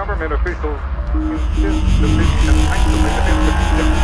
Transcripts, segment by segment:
government officials insist the mission isolated in the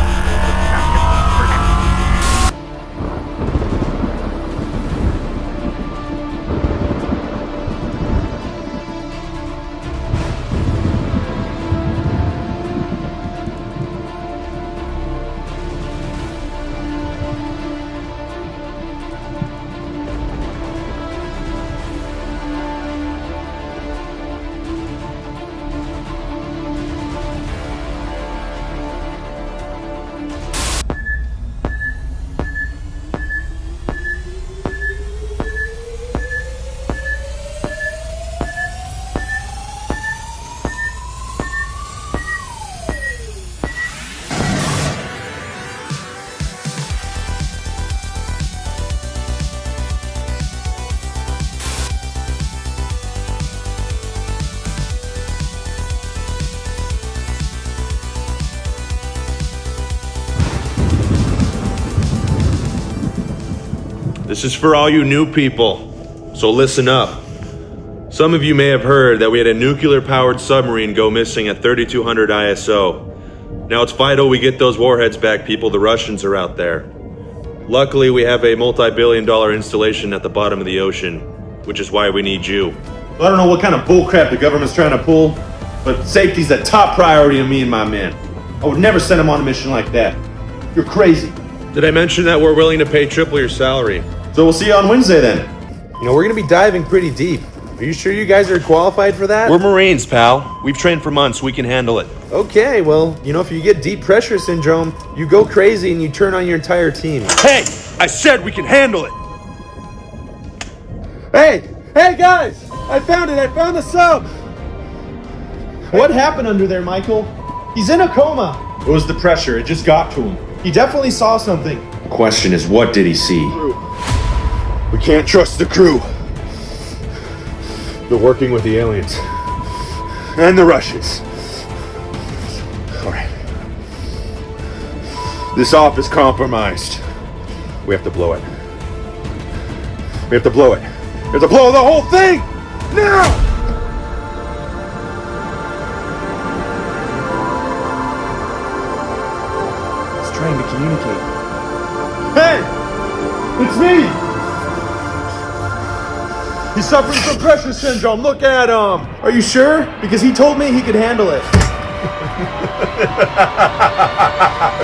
This is for all you new people, so listen up. Some of you may have heard that we had a nuclear-powered submarine go missing at 3200 ISO. Now it's vital we get those warheads back, people. The Russians are out there. Luckily, we have a multi-billion-dollar installation at the bottom of the ocean, which is why we need you. I don't know what kind of bullcrap the government's trying to pull, but safety's a top priority to me and my men. I would never send them on a mission like that. You're crazy. Did I mention that we're willing to pay triple your salary? So we'll see you on Wednesday then. You know, we're gonna be diving pretty deep. Are you sure you guys are qualified for that? We're Marines, pal. We've trained for months. We can handle it. Okay, well, you know, if you get deep pressure syndrome, you go crazy and you turn on your entire team. Hey! I said we can handle it! Hey guys! I found it! I found the sub! What happened under there, Michael? He's in a coma. It was the pressure. It just got to him. He definitely saw something. Question is, what did he see? We can't trust the crew. They're working with the aliens. And the Russians. Alright. This op is compromised. We have to blow it. We have to blow it. We have to blow the whole thing! Now! He's trying to communicate. Hey! It's me! He's suffering from pressure syndrome. Look at him. Are you sure? Because he told me he could handle it.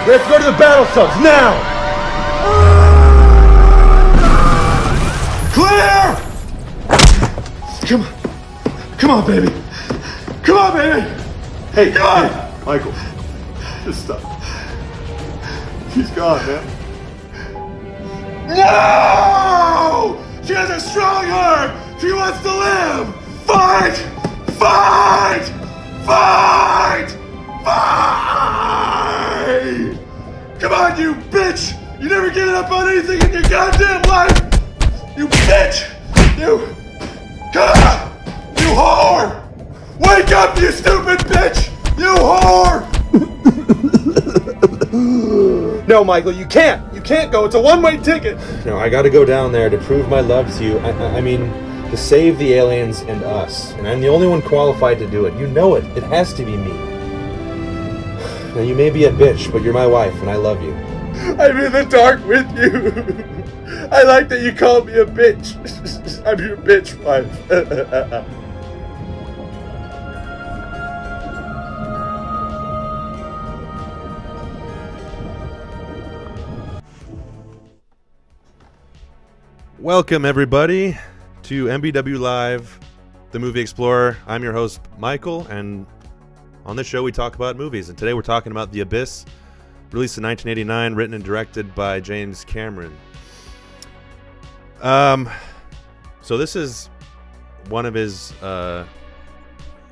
Let's go to the battle subs now. Clear! Come on, baby. Come on, baby. Hey, Michael. Just stop. She's gone, man. No! She has a strong arm! She wants to live! Fight! Fight! Fight! Fight! Come on, you bitch! You never given up on anything in your goddamn life! You bitch! You... Come on! You whore! Wake up, you stupid bitch! You whore! No, Michael, you can't! You can't go. It's a one-way ticket. No, I gotta go down there to prove my love to you. I mean, to save the aliens and us. And I'm the only one qualified to do it. You know it. It has to be me. Now, you may be a bitch, but you're my wife, and I love you. I'm in the dark with you. I like that you call me a bitch. I'm your bitch wife. Welcome, everybody, to MBW Live, the Movie Explorer. I'm your host, Michael, and on this show we talk about movies. And today we're talking about The Abyss, released in 1989, written and directed by James Cameron. So this is one of his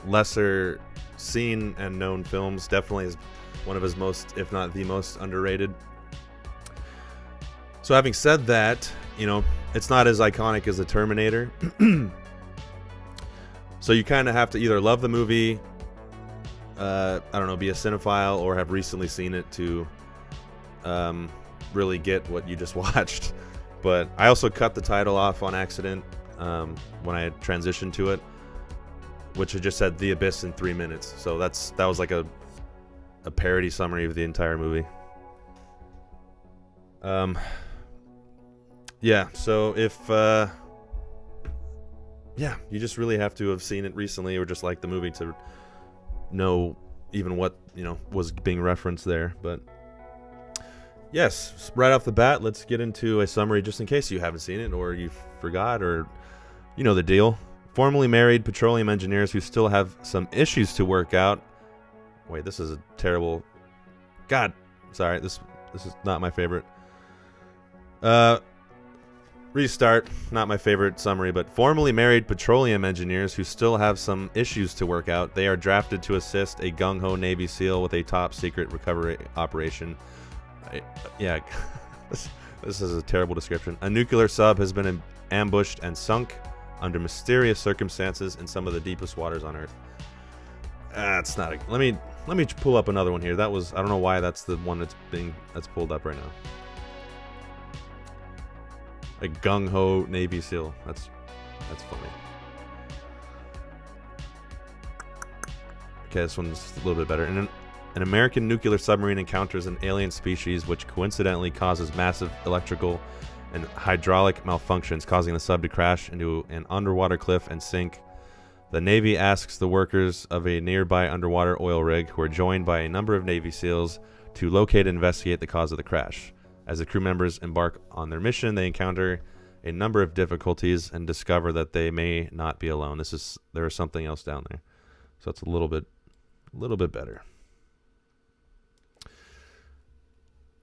lesser seen and known films. Definitely is one of his most, if not the most, underrated. So having said that, you know, it's not as iconic as The Terminator. So you kind of have to either love the movie, I don't know, be a cinephile, or have recently seen it to really get what you just watched. But I also cut the title off on accident when I had transitioned to it. which had just said The Abyss in 3 minutes. So that was like a parody summary of the entire movie. Yeah, so if you just really have to have seen it recently or just like the movie to know even what, was being referenced there. But yes, right off the bat, let's get into a summary just in case you haven't seen it or you forgot or you know the deal. Formerly married petroleum engineers who still have some issues to work out. Wait, this is a terrible... God, sorry, this is not my favorite. Restart, not my favorite summary, but formerly married petroleum engineers who still have some issues to work out. They are drafted to assist a gung-ho Navy SEAL with a top-secret recovery operation. This is a terrible description. A nuclear sub has been ambushed and sunk under mysterious circumstances in some of the deepest waters on Earth. It's not a... Let me pull up another one here. That was... I don't know why that's the one that's pulled up right now. A gung-ho Navy SEAL. That's funny. Okay, this one's a little bit better. An American nuclear submarine encounters an alien species which coincidentally causes massive electrical and hydraulic malfunctions, causing the sub to crash into an underwater cliff and sink. The Navy asks the workers of a nearby underwater oil rig, who are joined by a number of Navy SEALs, to locate and investigate the cause of the crash. As the crew members embark on their mission, they encounter a number of difficulties and discover that they may not be alone. There is something else down there, so it's a little bit better.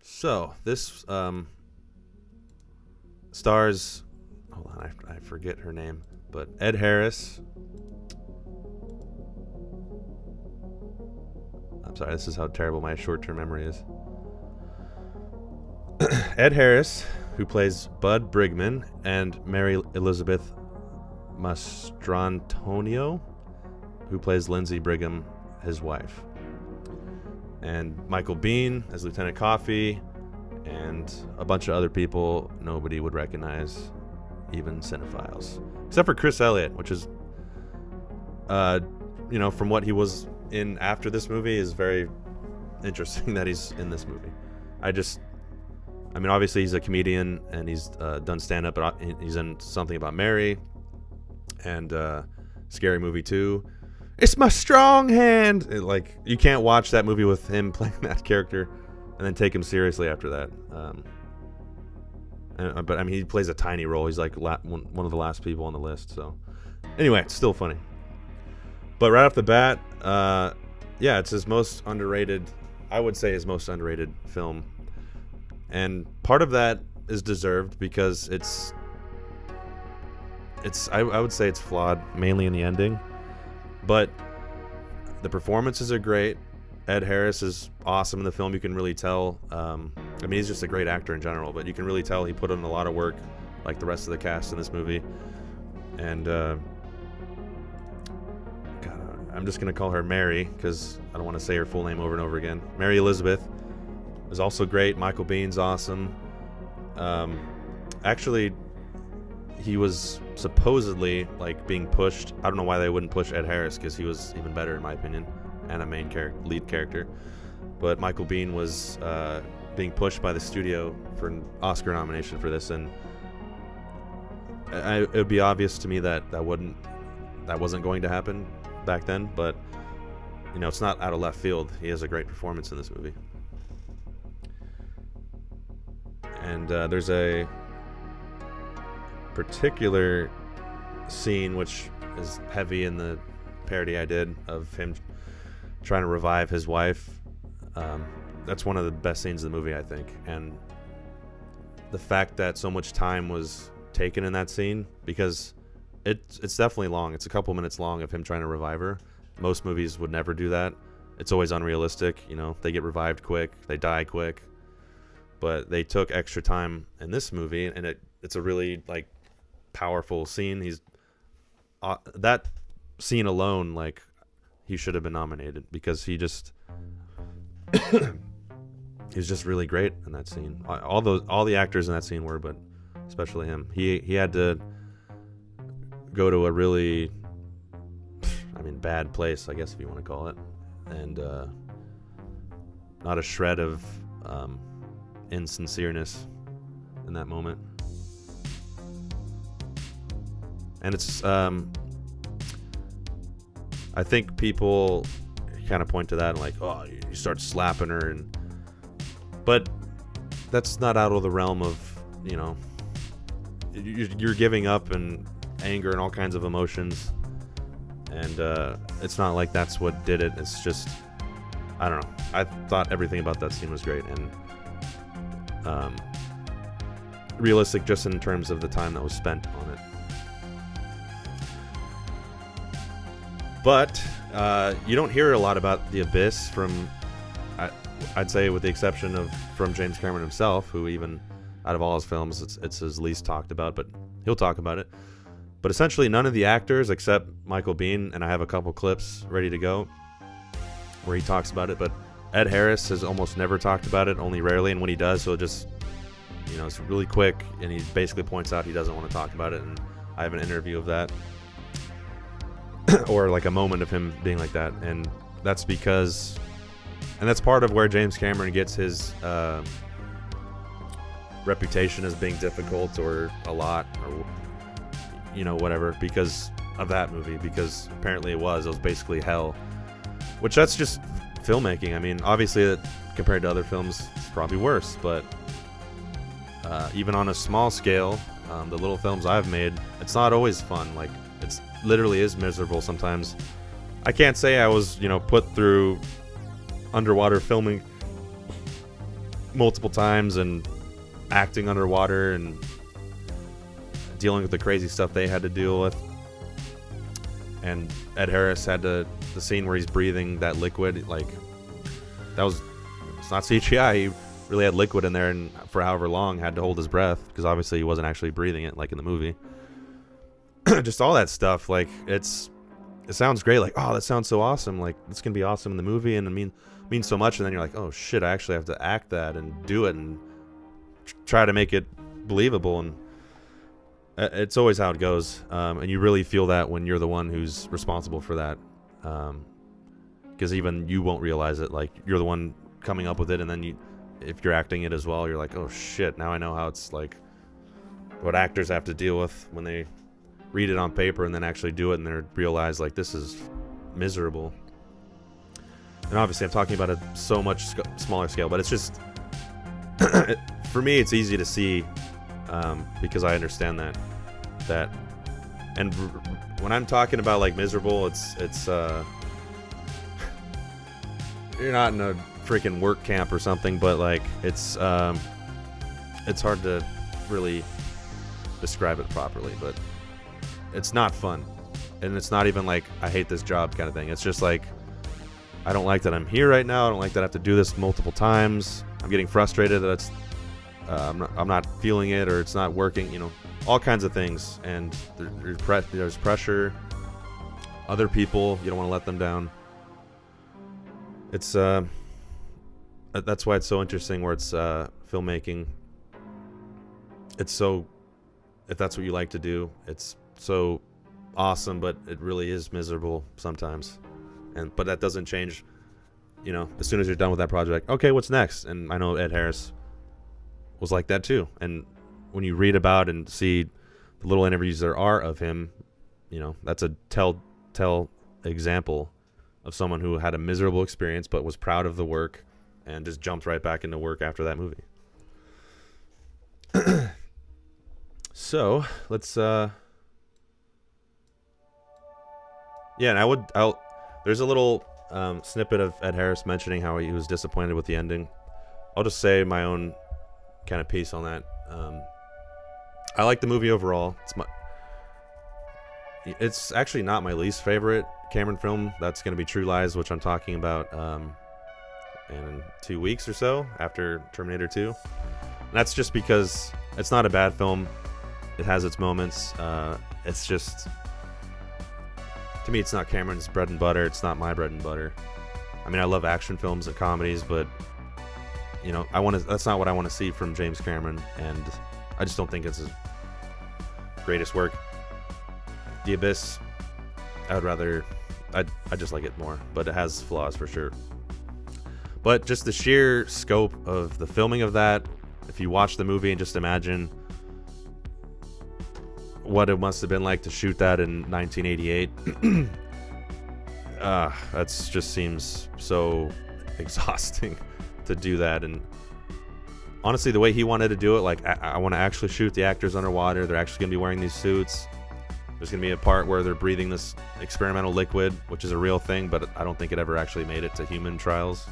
So this stars. Hold on, I forget her name, but Ed Harris. I'm sorry, this is how terrible my short-term memory is. Ed Harris, who plays Bud Brigman, and Mary Elizabeth Mastrantonio, who plays Lindsey Brigham, his wife. And Michael Biehn as Lieutenant Coffey, and a bunch of other people nobody would recognize, even cinephiles. Except for Chris Elliott, which is, from what he was in after this movie, is very interesting that he's in this movie. Obviously he's a comedian and he's done stand-up, but he's in Something About Mary and Scary Movie 2. It's my strong hand. You can't watch that movie with him playing that character and then take him seriously after that. But he plays a tiny role. He's like one of the last people on the list. So anyway, it's still funny. But right off the bat, it's his most underrated. I would say his most underrated film. And part of that is deserved because I would say it's flawed, mainly in the ending. But the performances are great. Ed Harris is awesome in the film. You can really tell. He's just a great actor in general, but you can really tell he put in a lot of work, like the rest of the cast in this movie. And I'm just going to call her Mary because I don't want to say her full name over and over again. Mary Elizabeth is also great. Michael Biehn's awesome. Actually, he was supposedly being pushed. I don't know why they wouldn't push Ed Harris because he was even better in my opinion and a lead character. But Michael Biehn was being pushed by the studio for an Oscar nomination for this, and it would be obvious to me that wasn't going to happen back then. But it's not out of left field. He has a great performance in this movie. And there's a particular scene which is heavy in the parody I did of him trying to revive his wife. That's one of the best scenes of the movie, I think. And the fact that so much time was taken in that scene, because it's definitely long. It's a couple minutes long of him trying to revive her. Most movies would never do that. It's always unrealistic. They get revived quick, they die quick. But they took extra time in this movie, and it's a really powerful scene. He's that scene alone, he should have been nominated because he's just really great in that scene. All the actors in that scene were, but especially him. He had to go to a really, mean, bad place, I guess, if you want to call it. And not a shred of insincereness in that moment. And it's, I think people kind of point to that and like, oh, you start slapping her, but that's not out of the realm of, you know, you're giving up and anger and all kinds of emotions, and it's not like that's what did it. It's just, I don't know. I thought everything about that scene was great, and realistic just in terms of the time that was spent on it. But you don't hear a lot about The Abyss from, I'd say, with the exception of from James Cameron himself, who even out of all his films, it's his least talked about, but he'll talk about it. But essentially none of the actors except Michael Biehn, and I have a couple clips ready to go where he talks about it, but Ed Harris has almost never talked about it, only rarely, and when he does, he'll just, you know, it's really quick, and he basically points out he doesn't want to talk about it, and I have an interview of that. Or like a moment of him being like that, and that's because, and that's part of where James Cameron gets his reputation as being difficult or a lot, or, you know, whatever, because of that movie, because apparently it was basically hell, which that's just filmmaking. I mean, obviously compared to other films it's probably worse, but even on a small scale, the little films I've made, it's not always fun. Like, it's literally is miserable sometimes. I can't say I was, you know, put through underwater filming multiple times and acting underwater and dealing with the crazy stuff they had to deal with. And Ed Harris had the scene where he's breathing that liquid, like, it's not CGI. He really had liquid in there, and for however long had to hold his breath, because obviously he wasn't actually breathing it like in the movie. Just all that stuff, like, it sounds great, like, oh, that sounds so awesome, like, it's gonna be awesome in the movie, and it means so much, and then you're like, oh shit, I actually have to act that and do it and try to make it believable, and it's always how it goes. And you really feel that when you're the one who's responsible for that, because even you won't realize it, like, you're the one coming up with it, and then if you're acting it as well, you're like, oh shit, now I know how it's like, what actors have to deal with when they read it on paper and then actually do it, and they realize, like, this is miserable. And obviously I'm talking about a so much smaller scale, but it's just for me it's easy to see, because I understand that and when I'm talking about like miserable, it's you're not in a freaking work camp or something, but like it's hard to really describe it properly, but it's not fun, and it's not even like I hate this job kind of thing. It's just like, I don't like that I'm here right now. I don't like that I have to do this multiple times. I'm getting frustrated that it's I'm not feeling it, or it's not working, you know, all kinds of things. And there's pressure, other people, you don't want to let them down. It's that's why it's so interesting where it's filmmaking. It's so, if that's what you like to do, it's so awesome, but it really is miserable sometimes. But that doesn't change, you know, as soon as you're done with that project, okay, what's next? And I know Ed Harris was like that too. And when you read about and see the little interviews there are of him, you know, that's a tell example of someone who had a miserable experience but was proud of the work and just jumped right back into work after that movie. So let's yeah, and there's a little snippet of Ed Harris mentioning how he was disappointed with the ending. I'll just say my own kind of piece on that. I like the movie overall. It's actually not my least favorite Cameron film. That's going to be True Lies, which I'm talking about in 2 weeks or so after Terminator 2. And that's just because it's not a bad film. It has its moments. It's just, to me, it's not Cameron's bread and butter. It's not my bread and butter. I mean, I love action films and comedies, but you know, that's not what I want to see from James Cameron, and I just don't think it's his greatest work. The Abyss, I would rather I just like it more, but it has flaws for sure. But just the sheer scope of the filming of that, if you watch the movie and just imagine what it must have been like to shoot that in 1988, that just seems so exhausting to do that. And honestly, the way he wanted to do it, like, I want to actually shoot the actors underwater. They're actually going to be wearing these suits. There's going to be a part where they're breathing this experimental liquid, which is a real thing, but I don't think it ever actually made it to human trials.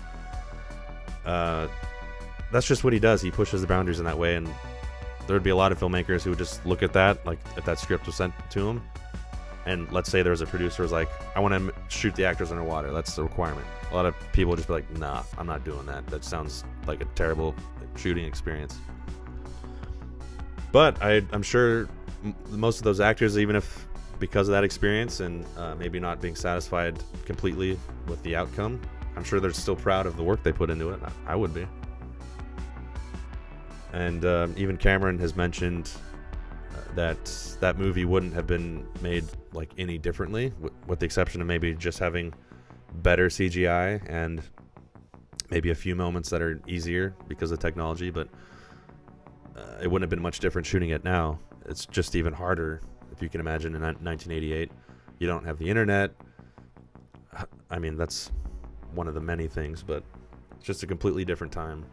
That's just what he does. He pushes the boundaries in that way, and there would be a lot of filmmakers who would just look at that, like if that script was sent to him, and let's say there was a producer who was like, I want to shoot the actors underwater. That's the requirement. A lot of people would just be like, nah, I'm not doing that. That sounds like a terrible shooting experience. But I'm sure most of those actors, even if because of that experience and maybe not being satisfied completely with the outcome, I'm sure they're still proud of the work they put into it. I would be. And even Cameron has mentioned that movie wouldn't have been made like any differently, with the exception of maybe just having better CGI and maybe a few moments that are easier because of technology, but it wouldn't have been much different shooting it now. It's just even harder, if you can imagine, in 1988. You don't have the internet. I mean, that's one of the many things, but it's just a completely different time.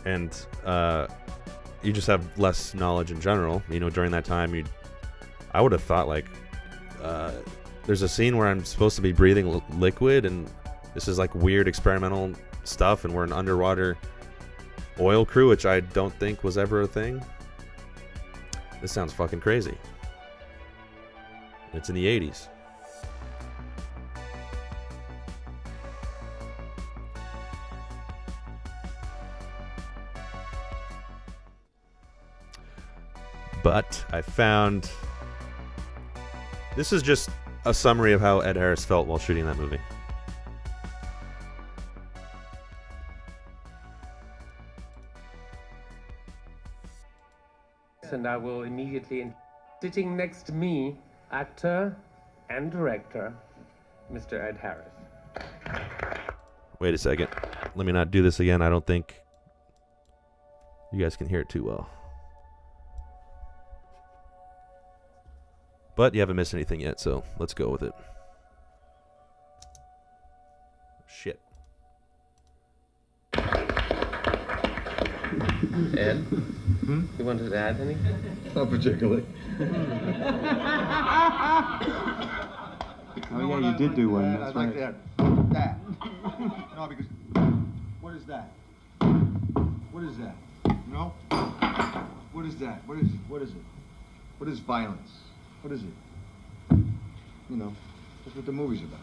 And you just have less knowledge in general. You know, during that time, I would have thought, like, there's a scene where I'm supposed to be breathing liquid, and this is like weird experimental stuff, and we're an underwater oil crew, which I don't think was ever a thing. This sounds fucking crazy. It's in the 80s. But I found... This is just a summary of how Ed Harris felt while shooting that movie. And I will immediately... Sitting next to me, actor and director, Mr. Ed Harris. Wait a second. Let me not do this again. I don't think you guys can hear it too well. But you haven't missed anything yet, so let's go with it. Shit. Ed? You wanted to add anything? Not particularly. Oh yeah, you did do one. That's right. Like that. That. No, because what is that? What is that? No. What is that? What is it? What is violence? What is it? You know, that's what the movie's about.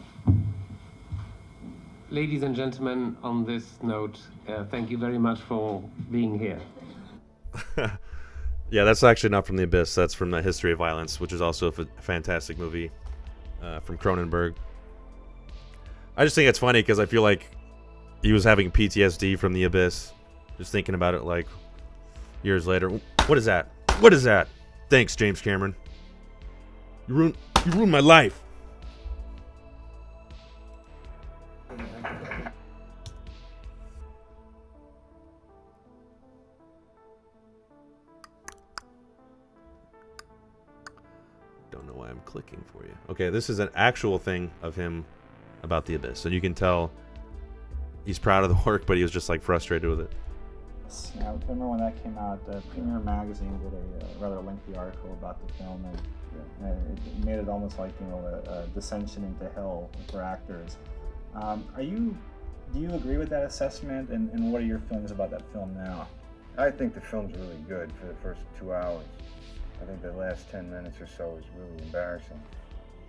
Ladies and gentlemen, on this note, thank you very much for being here. Yeah, that's actually not from The Abyss. That's from The History of Violence, which is also a fantastic movie from Cronenberg. I just think it's funny because I feel like he was having PTSD from The Abyss, just thinking about it like years later. What is that? What is that? Thanks, James Cameron. You ruined my life. Don't know why I'm clicking for you. Okay, this is an actual thing of him about The Abyss. So you can tell he's proud of the work, but he was just like frustrated with it. I remember when that came out, Premiere Magazine did a rather lengthy article about the film, and it made it almost like, you know, a descension into hell for actors. Do you agree with that assessment, and what are your feelings about that film now? I think the film's really good for the first 2 hours. I think the last 10 minutes or so is really embarrassing,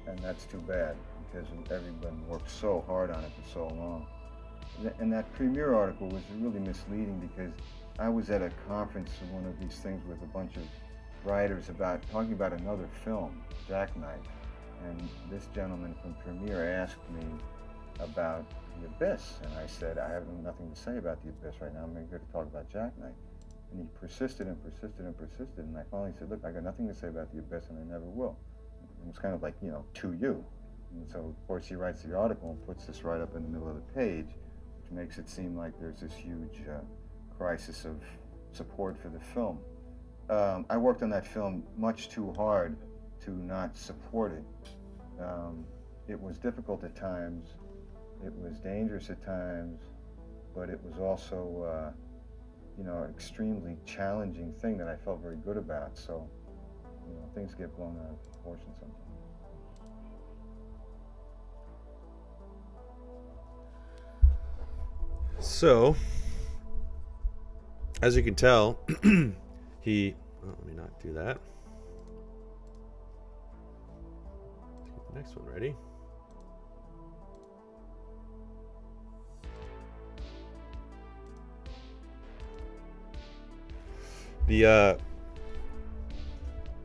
and that's too bad because everyone worked so hard on it for so long. And that Premiere article was really misleading because I was at a conference or one of these things with a bunch of writers talking about another film, Jackknife, and this gentleman from Premiere asked me about The Abyss, and I said, I have nothing to say about The Abyss right now, I'm here to talk about Jackknife. And he persisted and persisted and persisted, and I finally said, look, I got nothing to say about The Abyss, and I never will. It was kind of like, to you. And so, of course, he writes the article and puts this right up in the middle of the page, which makes it seem like there's this huge crisis of support for the film. I worked on that film much too hard to not support it. It was difficult at times, it was dangerous at times, but it was also, an extremely challenging thing that I felt very good about. So, things get blown out of proportion sometimes. So, as you can tell, let me not do that. Let's get the next one ready.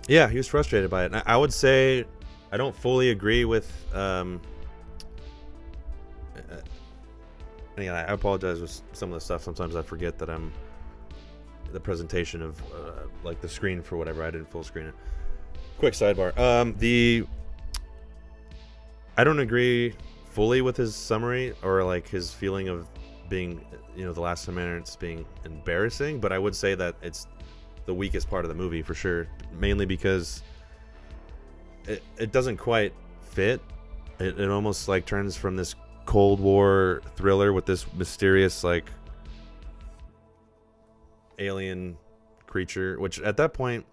Yeah, he was frustrated by it. And I would say I don't fully agree with. Again, I apologize with some of the stuff. Sometimes I forget that I'm the presentation of like the screen for whatever. I didn't full screen it. Quick sidebar. I don't agree fully with his summary or like his feeling of being, the last 10 minutes being embarrassing. But I would say that it's the weakest part of the movie for sure, mainly because it doesn't quite fit. It almost like turns from this Cold War thriller with this mysterious like alien creature, which at that point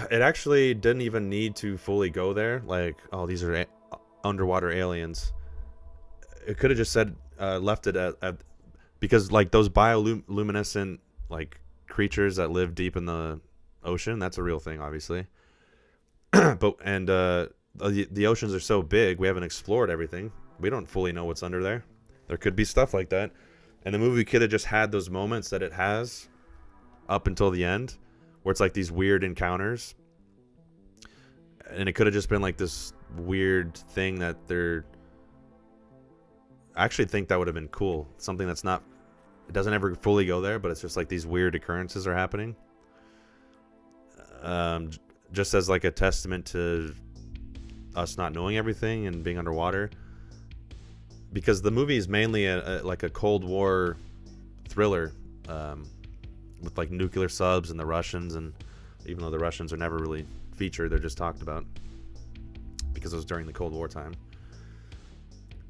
it actually didn't even need to fully go there, like, oh, these are underwater aliens. It could have just said left it at because like those bioluminescent like creatures that live deep in the ocean, that's a real thing, obviously. But the oceans are so big, we haven't explored everything. We don't fully know what's under there. There could be stuff like that. And the movie could have just had those moments that it has up until the end, where it's like these weird encounters. And it could have just been like this weird thing that they're... I actually think that would have been cool. Something that's not... It doesn't ever fully go there, but it's just like these weird occurrences are happening. Just as like a testament to us not knowing everything and being underwater, because the movie is mainly like a Cold War thriller with like nuclear subs and the Russians, and even though the Russians are never really featured, they're just talked about because it was during the Cold War time.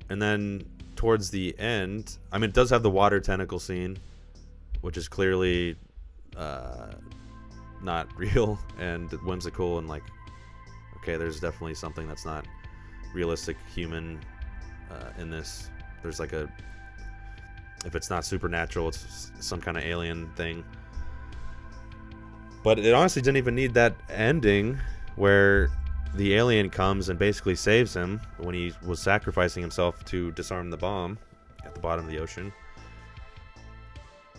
And then towards the end, I mean, it does have the water tentacle scene, which is clearly not real and whimsical, and like, okay, there's definitely something that's not realistic human in this. There's like a, if it's not supernatural, it's some kind of alien thing. But it honestly didn't even need that ending where the alien comes and basically saves him when he was sacrificing himself to disarm the bomb at the bottom of the ocean.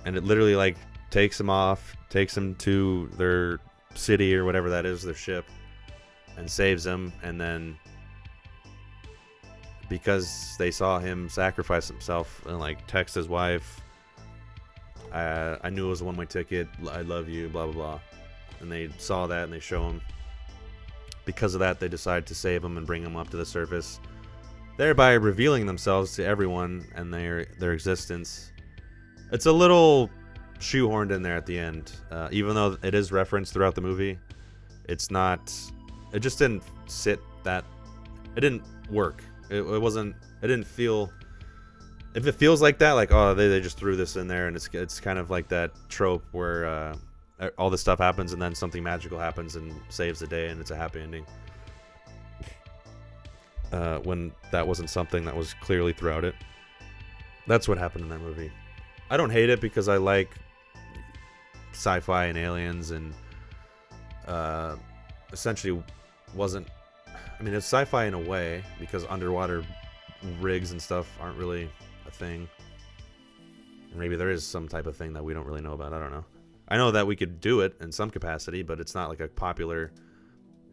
And it literally like takes him off, takes him to their city or whatever that is, their ship, and saves him. And then because they saw him sacrifice himself and like text his wife, I knew it was a one-way ticket, I love you, blah blah blah, and they saw that and they show him. Because of that, they decide to save him and bring him up to the surface, thereby revealing themselves to everyone and their existence. It's a little shoehorned in there at the end, even though it is referenced throughout the movie. It's not, it just didn't sit that, it didn't work. It wasn't, it didn't feel, if it feels like that, like, oh, they just threw this in there, and it's kind of like that trope where all this stuff happens and then something magical happens and saves the day and it's a happy ending, when that wasn't something that was clearly throughout it. That's what happened in that movie. I don't hate it because I like sci-fi and aliens, and essentially wasn't, I mean, it's sci-fi in a way because underwater rigs and stuff aren't really a thing. And maybe there is some type of thing that we don't really know about. I don't know. I know that we could do it in some capacity, but it's not like a popular,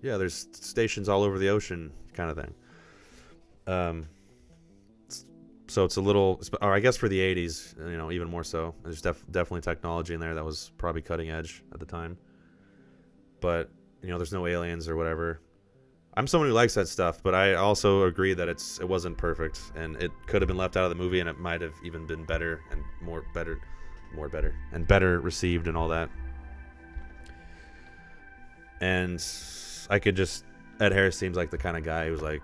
yeah, there's stations all over the ocean kind of thing. So it's a little, or I guess for the 80s, even more so. There's definitely technology in there that was probably cutting edge at the time. But there's no aliens or whatever. I'm someone who likes that stuff, but I also agree that it wasn't perfect, and it could have been left out of the movie, and it might have even been better and better received and all that. And Ed Harris seems like the kind of guy who's like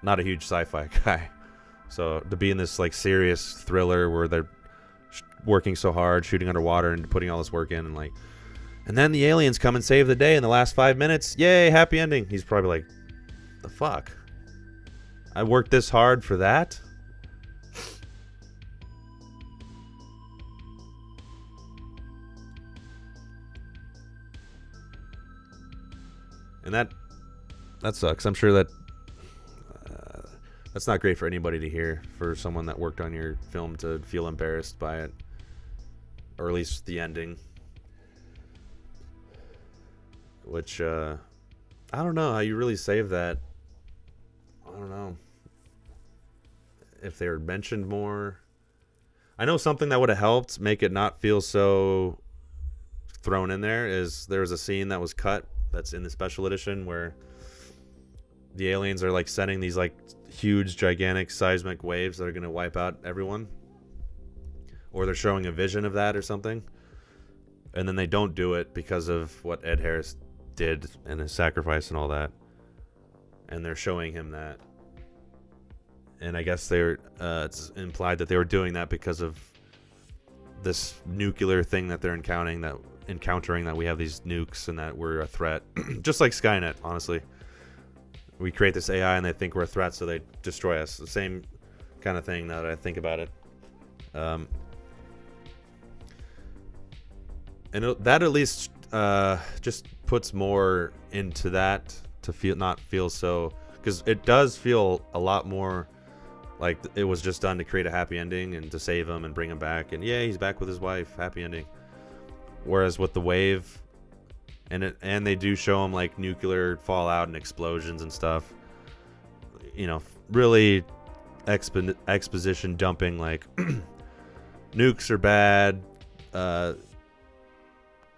not a huge sci-fi guy. So to be in this like serious thriller where they're working so hard, shooting underwater and putting all this work in, and then the aliens come and save the day in the last 5 minutes. Yay, happy ending. He's probably like, the fuck? I worked this hard for that? And that sucks. I'm sure that that's not great for anybody to hear, for someone that worked on your film to feel embarrassed by it, or at least the ending. Which, I don't know how you really save that. I don't know. If they were mentioned more. I know something that would have helped make it not feel so thrown in there is there was a scene that was cut that's in the special edition where the aliens are like sending these like huge gigantic seismic waves that are going to wipe out everyone. Or they're showing a vision of that or something. And then they don't do it because of what Ed Harris did and his sacrifice and all that, and they're showing him that, and I guess it's implied that they were doing that because of this nuclear thing that they're encountering that we have these nukes and that we're a threat. Just like Skynet, honestly, we create this AI and they think we're a threat, so they destroy us. The same kind of thing now that I think about it. And that at least just puts more into that to not feel so, because it does feel a lot more like it was just done to create a happy ending and to save him and bring him back, and yeah, he's back with his wife, happy ending. Whereas with the wave, and they do show him like nuclear fallout and explosions and stuff, really exposition dumping, like nukes are bad,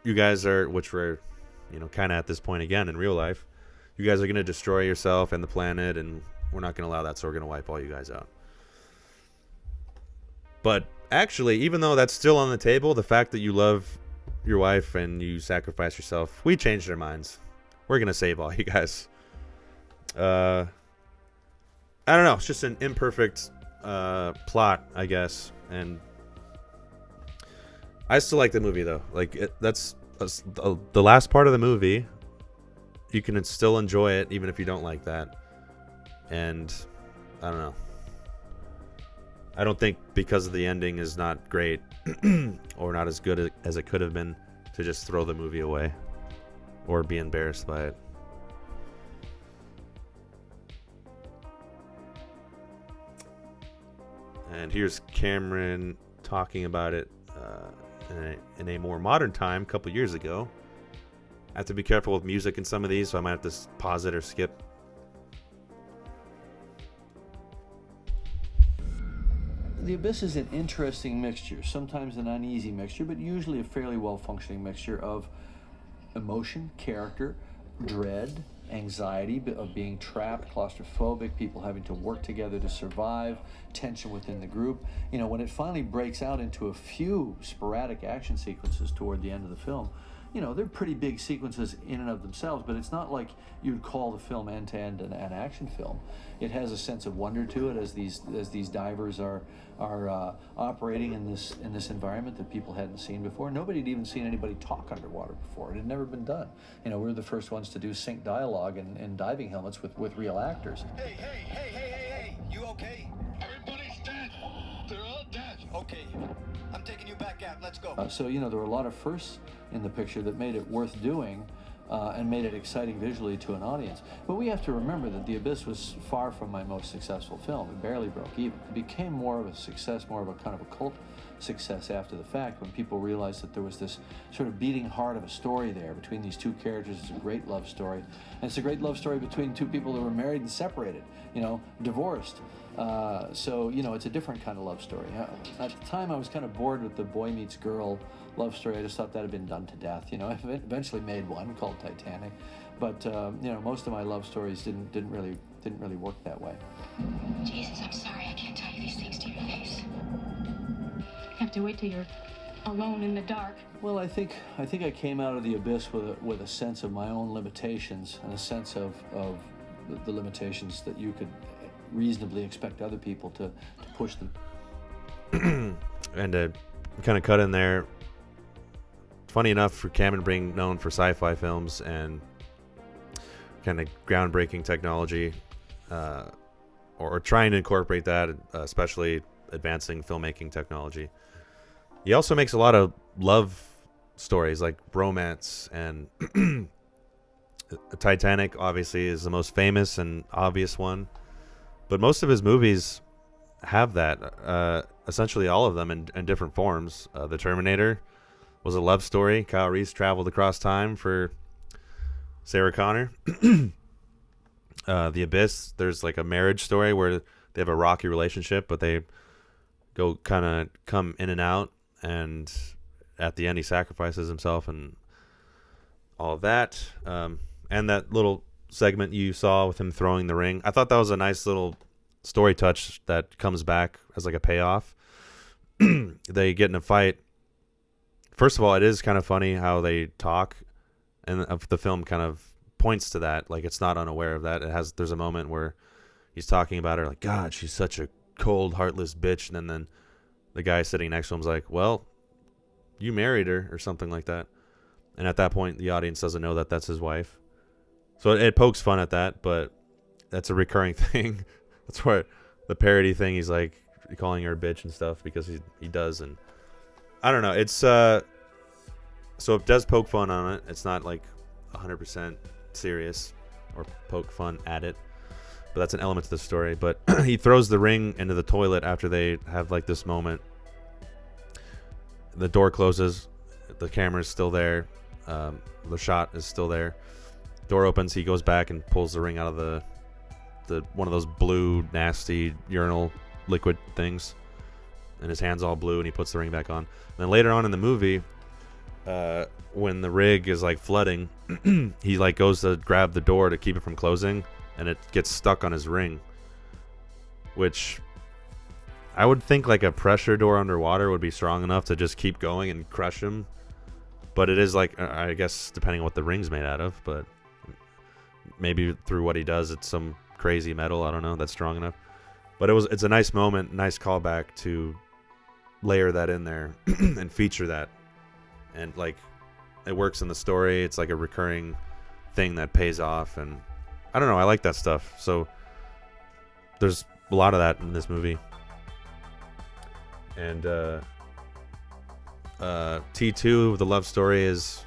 you guys are, which we're kind of at this point again in real life, you guys are going to destroy yourself and the planet, and we're not going to allow that, so we're going to wipe all you guys out. But actually, even though that's still on the table, the fact that you love your wife and you sacrifice yourself, we changed our minds. We're going to save all you guys. I don't know, it's just an imperfect plot, I guess, and I still like the movie though. Like that's the last part of the movie. You can still enjoy it even if you don't like that. And I don't know. I don't think because of the ending is not great or not as good as it could have been to just throw the movie away or be embarrassed by it. And here's Cameron talking about it in a more modern time, a couple years ago. I have to be careful with music in some of these, so I might have to pause it or skip. The Abyss is an interesting mixture, sometimes an uneasy mixture, but usually a fairly well-functioning mixture of emotion, character, dread, anxiety of being trapped, claustrophobic, people having to work together to survive, tension within the group. When it finally breaks out into a few sporadic action sequences toward the end of the film, they're pretty big sequences in and of themselves, but it's not like you'd call the film end-to-end an action film. It has a sense of wonder to it as these divers are operating in this environment that people hadn't seen before. Nobody had even seen anybody talk underwater before. It had never been done. We were the first ones to do sync dialogue in diving helmets with real actors. Hey, you okay? Everybody's dead. They're all dead. Okay, I'm taking you back out. Let's go. So there were a lot of firsts in the picture that made it worth doing and made it exciting visually to an audience. But we have to remember that The Abyss was far from my most successful film. It barely broke even. It became more of a success, more of a kind of a cult success after the fact, when people realized that there was this sort of beating heart of a story there between these two characters. It's a great love story. And it's a great love story between two people that were married and separated, divorced. So, it's a different kind of love story. At the time, I was kind of bored with the boy meets girl love story. I just thought that had been done to death. You know, I eventually made one called Titanic, but you know, most of my love stories didn't really work that way. Jesus, I'm sorry. I can't tell you these things to your face. You have to wait till you're alone in the dark. Well, I think I came out of the abyss with a sense of my own limitations and a sense of the limitations that you could reasonably expect other people to push them. And to kind of cut in there, funny enough, for Cameron being known for sci-fi films and kind of groundbreaking technology, or trying to incorporate that, especially advancing filmmaking technology, he also makes a lot of love stories, like romance, and Titanic obviously is the most famous and obvious one, but most of his movies have that, essentially all of them in different forms. The Terminator was a love story. Kyle Reese traveled across time for Sarah Connor. The Abyss, there's like a marriage story where they have a rocky relationship, but they come in and out, and at the end he sacrifices himself and all of that. And that little segment you saw with him throwing the ring, I thought that was a nice little story touch that comes back as like a payoff. They get in a fight. First of all, it is kind of funny how they talk, and the film kind of points to that. Like, it's not unaware of that. There's a moment where he's talking about her like, God, she's such a cold, heartless bitch, and then the guy sitting next to him's like, well, you married her, or something like that. And at that point, the audience doesn't know that that's his wife. So it pokes fun at that, but that's a recurring thing. That's where the parody thing, he's like calling her a bitch and stuff, because he does. And I don't know. It's so it does poke fun on it. It's not like 100% serious or poke fun at it, but that's an element to the story. But he throws the ring into the toilet after they have like this moment. The door closes, the camera's still there, the shot is still there. Door opens, he goes back and pulls the ring out of the one of those blue nasty urinal liquid things, and his hand's all blue, and he puts the ring back on. And then later on in the movie, when the rig is like flooding, he like goes to grab the door to keep it from closing, and it gets stuck on his ring, which I would think like a pressure door underwater would be strong enough to just keep going and crush him. But it is like, I guess depending on what the ring's made out of, but maybe through what he does, it's some crazy metal, I don't know, that's strong enough. But it's a nice moment, nice callback to layer that in there and feature that. And like, it works in the story. It's like a recurring thing that pays off, and I don't know, I like that stuff. So there's a lot of that in this movie. And T2, the love story, is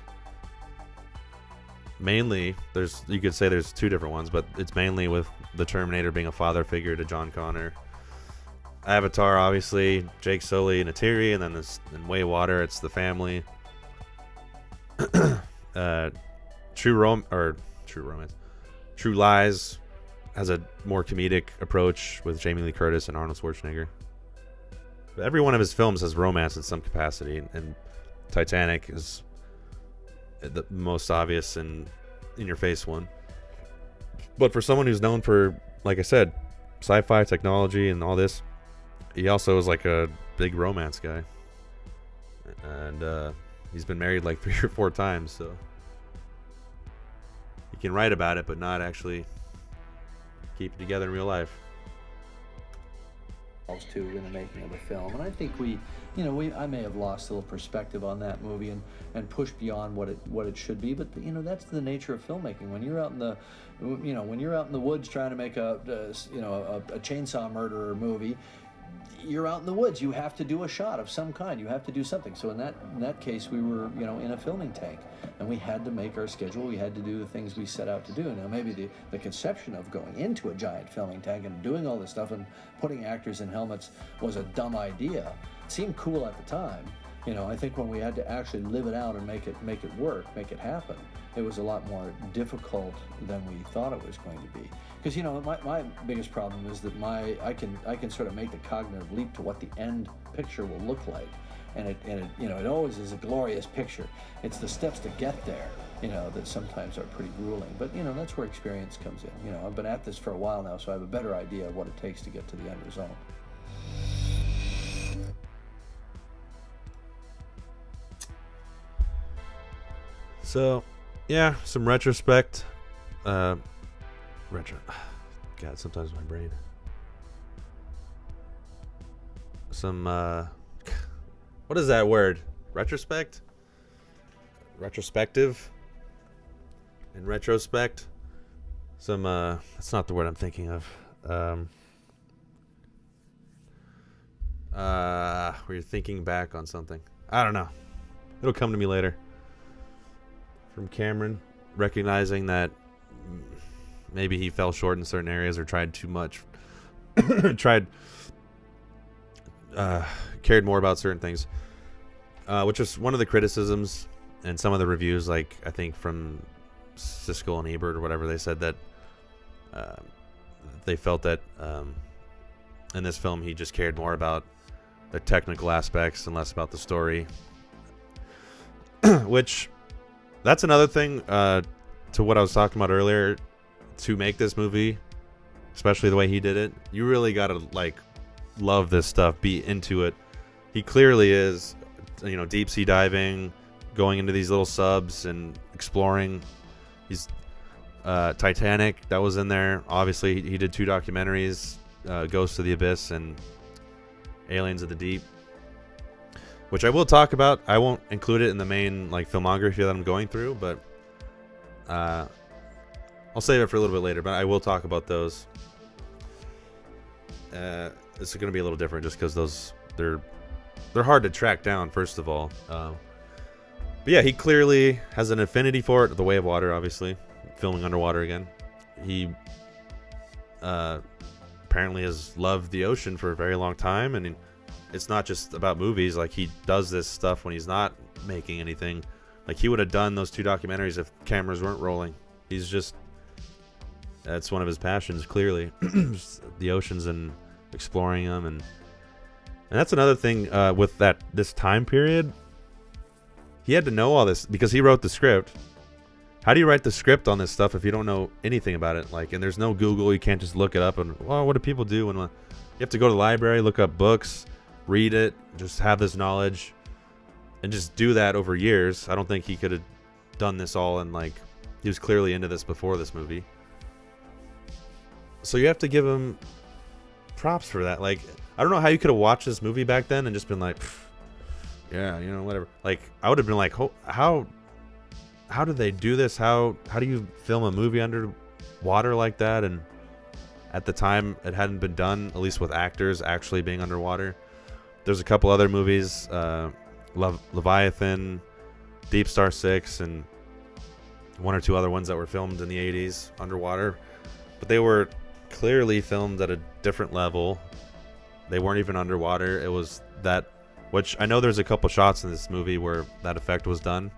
mainly, you could say there's two different ones, but it's mainly with the Terminator being a father figure to John Connor. Avatar, obviously, Jake Sully and Neytiri, and then in Way Water, it's the family. True Romance, True Lies has a more comedic approach with Jamie Lee Curtis and Arnold Schwarzenegger. But every one of his films has romance in some capacity, and Titanic is the most obvious and in-your-face one. But for someone who's known for, like I said, sci-fi technology and all this, he also is like a big romance guy. And he's been married like 3 or 4 times, so he can write about it but not actually keep it together in real life. To in the making of the film, and I think I may have lost a little perspective on that movie and pushed beyond what it should be, but that's the nature of filmmaking. When you're out in the woods trying to make a chainsaw murderer movie, you're out in the woods. You have to do a shot of some kind. You have to do something. So in that case, we were in a filming tank, and we had to make our schedule. We had to do the things we set out to do. Now maybe the conception of going into a giant filming tank and doing all this stuff and putting actors in helmets was a dumb idea. It seemed cool at the time. I think when we had to actually live it out and make it work, make it happen, it was a lot more difficult than we thought it was going to be. Because my biggest problem is that I can sort of make the cognitive leap to what the end picture will look like, and it it always is a glorious picture. It's the steps to get there, that sometimes are pretty grueling. But that's where experience comes in. I've been at this for a while now, so I have a better idea of what it takes to get to the end result. So, yeah, some retrospect. God, sometimes my brain. Some, what is that word? Retrospect? Retrospective? In retrospect? Some, that's not the word I'm thinking of. Where you're thinking back on something. I don't know. It'll come to me later. From Cameron, recognizing that maybe he fell short in certain areas or tried too much. Cared more about certain things. Which was one of the criticisms and some of the reviews, like I think from Siskel and Ebert or whatever, they said that they felt that in this film he just cared more about the technical aspects and less about the story. Which, that's another thing to what I was talking about earlier. To make this movie, especially the way he did it, you really gotta love this stuff, be into it. He clearly is, deep sea diving, going into these little subs and exploring. He's Titanic, that was in there. Obviously, he did 2 documentaries, Ghost of the Abyss and Aliens of the Deep, which I will talk about. I won't include it in the main filmography that I'm going through, but I'll save it for a little bit later. But I will talk about those. This is going to be a little different just because they're hard to track down, first of all. But yeah, he clearly has an affinity for it. The Way of Water, obviously, filming underwater again. He apparently has loved the ocean for a very long time, and it's not just about movies. He does this stuff when he's not making anything. He would have done those 2 documentaries if cameras weren't rolling. That's one of his passions, clearly. The oceans and exploring them, and that's another thing with this time period. He had to know all this because he wrote the script. How do you write the script on this stuff if you don't know anything about it? And there's no Google. You can't just look it up and, what do people do? You have to go to the library, look up books, read it, just have this knowledge, and just do that over years. I don't think he could have done this all, and he was clearly into this before this movie. So you have to give him props for that. I don't know how you could have watched this movie back then and just been yeah, whatever. I would have been how do they do this? How do you film a movie underwater like that? And at the time, it hadn't been done, at least with actors actually being underwater. There's a couple other movies, Leviathan, Deep Star 6, and 1 or 2 other ones that were filmed in the 80s underwater. But they were clearly filmed at a different level. They weren't even underwater. It was that, which I know there's a couple shots in this movie where that effect was done,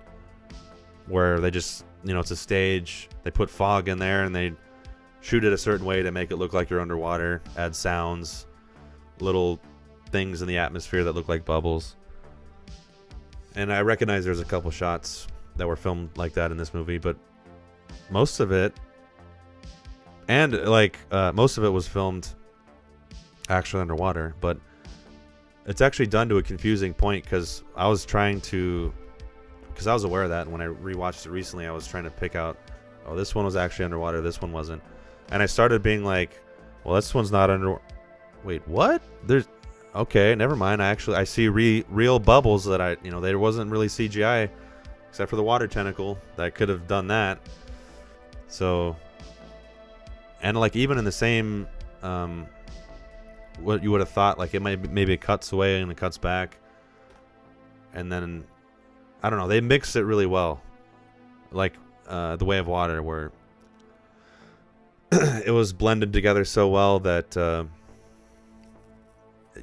where they just, it's a stage, they put fog in there and they shoot it a certain way to make it look like you're underwater, add sounds, little things in the atmosphere that look like bubbles. And I recognize there's a couple shots that were filmed like that in this movie, but most of it, and most of it was filmed actually underwater. But it's actually done to a confusing point because I was aware of that, and when I rewatched it recently, I was trying to pick out, this one was actually underwater, this one wasn't. And I started being well, this one's not under. Wait, what? Okay, never mind. I see real bubbles that there wasn't really CGI, except for the water tentacle that could have done that. So, and even in the same, what you would have thought, maybe it cuts away and it cuts back, and then I don't know. They mixed it really well, The Way of Water, where it was blended together so well that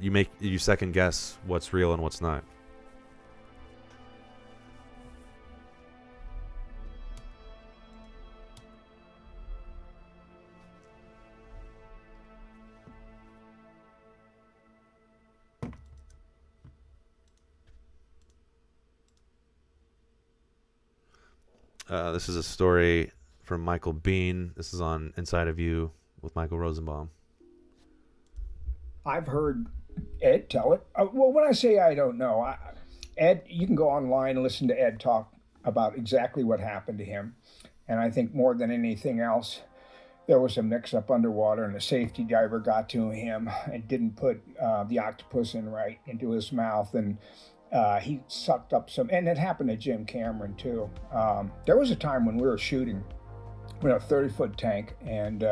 you second guess what's real and what's not. This is a story from Michael Bean. This is on Inside of You with Michael Rosenbaum. I've heard Ed tell it. Well, when I say I don't know, Ed, you can go online and listen to Ed talk about exactly what happened to him. And I think more than anything else, there was a mix-up underwater, and a safety diver got to him and didn't put the octopus right into his mouth, and he sucked up some. And it happened to Jim Cameron too. There was a time when we were shooting with a 30-foot tank, and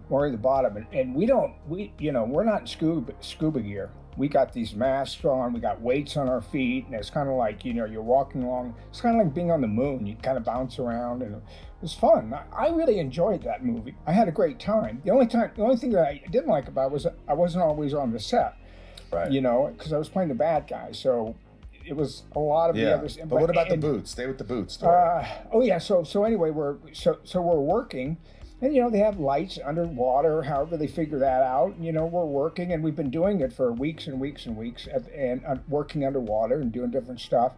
we're at the bottom, and we're not in scuba gear. We got these masks on, we got weights on our feet, and it's kind of like, you're walking along. It's kind of like being on the moon. You kind of bounce around, and it was fun. I really enjoyed that movie. I had a great time. The only thing that I didn't like about it was I wasn't always on the set, right? Because I was playing the bad guy, so it was a lot of the others. But what about the boots? Stay with the boots. So anyway, we're working. And, they have lights underwater, however they figure that out. We're working, and we've been doing it for weeks and weeks and weeks, and working underwater and doing different stuff.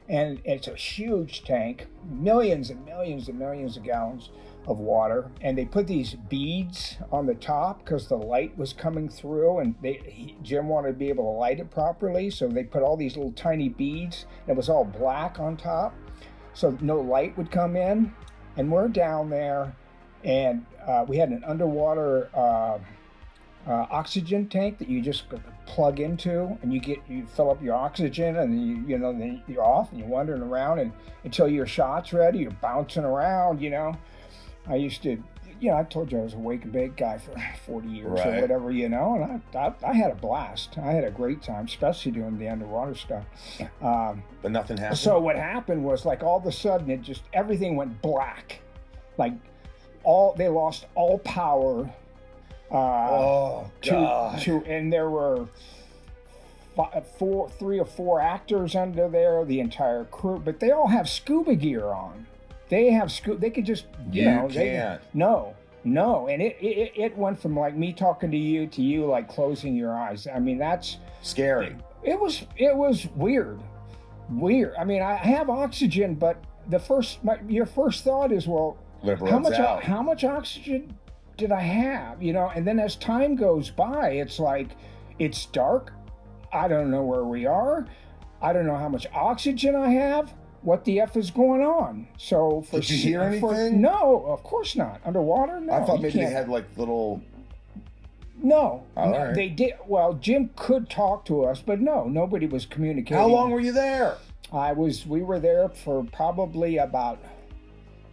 And it's a huge tank, millions and millions and millions of gallons of water. And they put these beads on the top because the light was coming through, and Jim wanted to be able to light it properly. So they put all these little tiny beads, and it was all black on top, so no light would come in. And we're down there. And we had an underwater oxygen tank that you just plug into, and you fill up your oxygen, and then you're off, and you're wandering around, and until your shot's ready, you're bouncing around. I used to, I told you I was a wake and bake guy for 40 years or whatever, and I had a blast. I had a great time, especially doing the underwater stuff. But nothing happened. So what happened was, like, all of a sudden, everything went black, like. They lost all power. And there were 3 or 4 actors under there, the entire crew, but they all have scuba gear on. They could just, can't. No, and it went from like me talking to you like closing your eyes. I mean, that's scary. It was weird. I mean, I have oxygen, but your first thought is, well, how much oxygen did I have? And then as time goes by, it's like, it's dark. I don't know where we are. I don't know how much oxygen I have. What the F is going on? So did you hear anything? No, of course not. Underwater? No. I thought maybe they had like little. No, right. They did. Well, Jim could talk to us, but no, nobody was communicating. How long were you there? We were there for probably about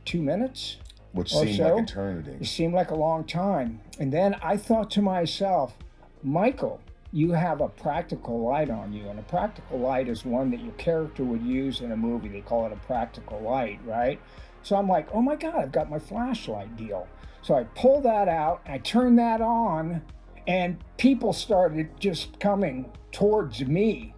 2 minutes. Which seemed like eternity. It seemed like a long time. And then I thought to myself, Michael, you have a practical light on you. And a practical light is one that your character would use in a movie. They call it a practical light, right? So I'm like, oh my God, I've got my flashlight deal. So I pull that out, I turn that on, and people started just coming towards me,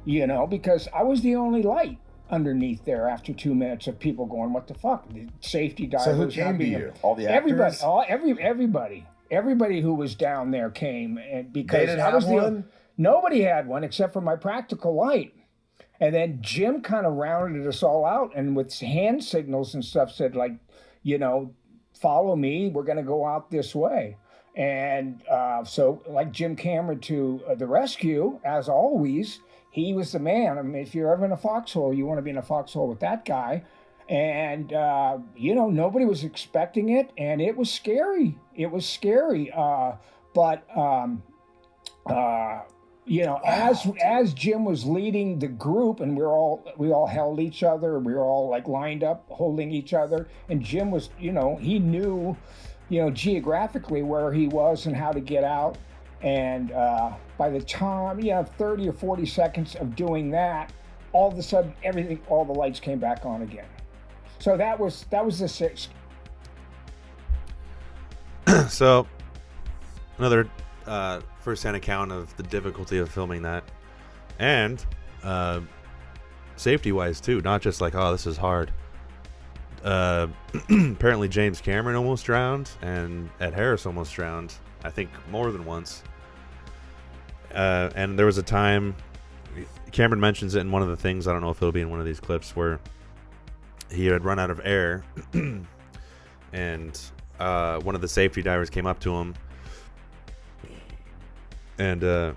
because I was the only light underneath there after 2 minutes of people going, what the fuck? The safety divers. So who came to you? All the actors? Everybody who was down there came, and because they didn't have one? Nobody had one except for my practical light. And then Jim kind of rounded us all out, and with hand signals and stuff said, like, follow me. We're going to go out this way. And so, like Jim Cameron to the rescue, as always. He was the man. I mean, if you're ever in a foxhole, you want to be in a foxhole with that guy. And, nobody was expecting it, and it was scary. As Jim was leading the group, and we all held each other. We were all like lined up, holding each other. And Jim was, he knew, geographically where he was and how to get out. And by the time, 30 or 40 seconds of doing that, all of a sudden, all the lights came back on again. So that was the 6th. So, another first-hand account of the difficulty of filming that, and safety-wise too, not just like, oh, this is hard. Apparently, James Cameron almost drowned, and Ed Harris almost drowned. I think more than once. And there was a time, Cameron mentions it in one of the things, I don't know if it'll be in one of these clips, where he had run out of air, and one of the safety divers came up to him and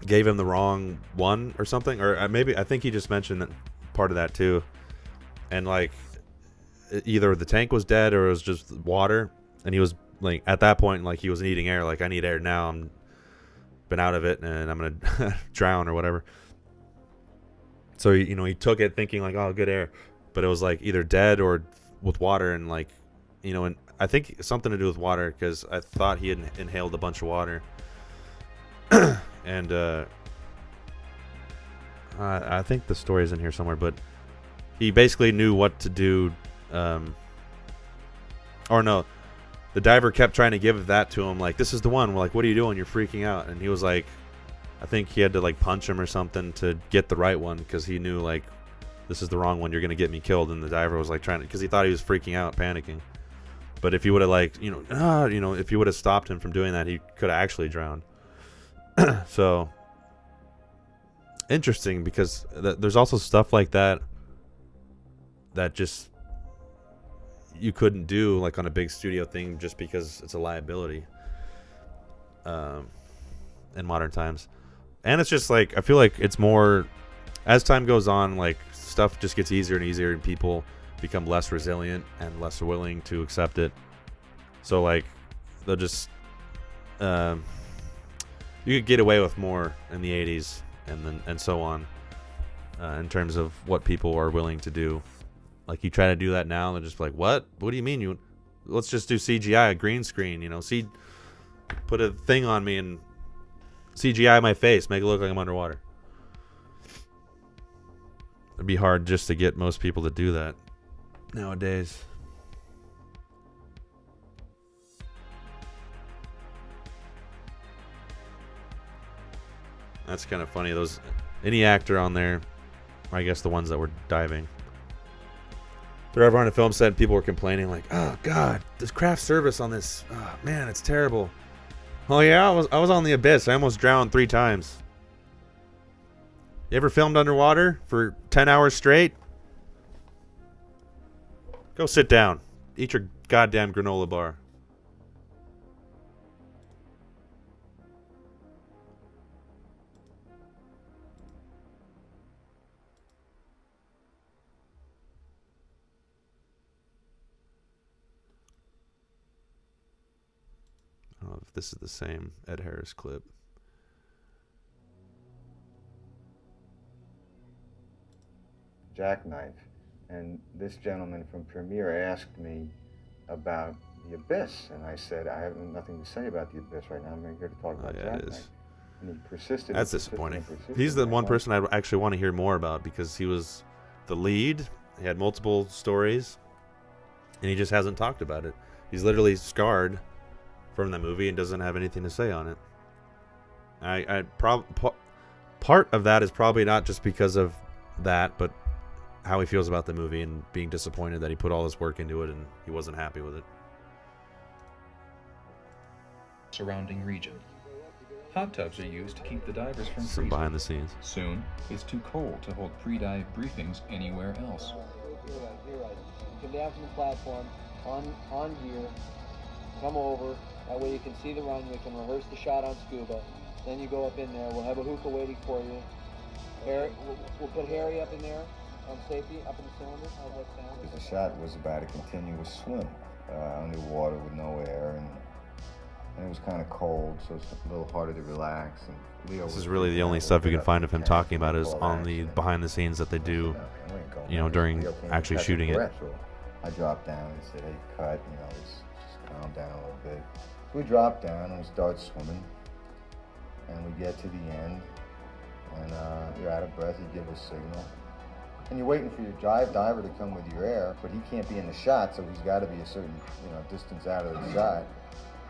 gave him the wrong one or something, or maybe I think he just mentioned that part of that too. And like either the tank was dead or it was just water, and he was like at that point like he was needing air, like I need air now, I'm been out of it and I'm gonna drown or whatever. So he took it thinking like, oh, good air, but it was like either dead or with water, and like and I think something to do with water, because I thought he had inhaled a bunch of water. And I think the story is in here somewhere, but he basically knew what to do. Or no, the diver kept trying to give that to him, like, this is the one. We're like, what are you doing? You're freaking out. And he was like, I think he had to like punch him or something to get the right one, because he knew like, this is the wrong one. You're gonna get me killed. And the diver was like trying to, because he thought he was freaking out, panicking. But if he would have like, if you would have stopped him from doing that, he could have actually drowned. So interesting, because there's also stuff like that just you couldn't do like on a big studio thing, just because it's a liability in modern times. And it's just like, I feel like it's more, as time goes on, like stuff just gets easier and easier, and people become less resilient and less willing to accept it. So like they'll just you could get away with more in the 80s and so on, in terms of what people are willing to do. Like you try to do that now, they're just like, what do you mean let's just do CGI, a green screen, put a thing on me and CGI my face, make it look like I'm underwater. It'd be hard just to get most people to do that nowadays. That's kind of funny. Any actor on there, I guess the ones that were diving, they're ever on a film set and people were complaining like, oh god, this craft service on this, oh, man, it's terrible. Oh yeah, I was on the Abyss. I almost drowned 3 times. You ever filmed underwater for 10 hours straight? Go sit down. Eat your goddamn granola bar. I don't know if this is the same Ed Harris clip. Jackknife, and this gentleman from Premiere asked me about the Abyss, and I said I have nothing to say about the Abyss right now. I'm here to talk about Jackknife. And he persisted. That's disappointing. He's the one person I actually want to hear more about, because he was the lead. He had multiple stories, and he just hasn't talked about it. He's literally scarred from that movie and doesn't have anything to say on it. Part of that is probably not just because of that, but how he feels about the movie and being disappointed that he put all this work into it and he wasn't happy with it. Surrounding region. Hot tubs are used to keep the divers from Some freezing. behind the scenes. Soon, it's too cold to hold pre-dive briefings anywhere else. You're right. Come down from the platform, on gear, come over. That way you can see the run, we can rehearse the shot on scuba. Then you go up in there, we'll have a hookah waiting for you. We'll put Harry up in there on safety, up in the cylinder. How's that sound? The shot was about a continuous swim underwater with no air, and it was kind of cold, so it's a little harder to relax. And Leo This is really the only stuff you can find of him talking about is on the behind the scenes that they do, during actually shooting it. So I dropped down and said, hey, cut, let's just calm down a little bit. So we dropped down and we start swimming, and we get to the end, and you're out of breath, you give a signal. And you're waiting for your diver to come with your air, but he can't be in the shot, so he's got to be a certain distance out of the shot.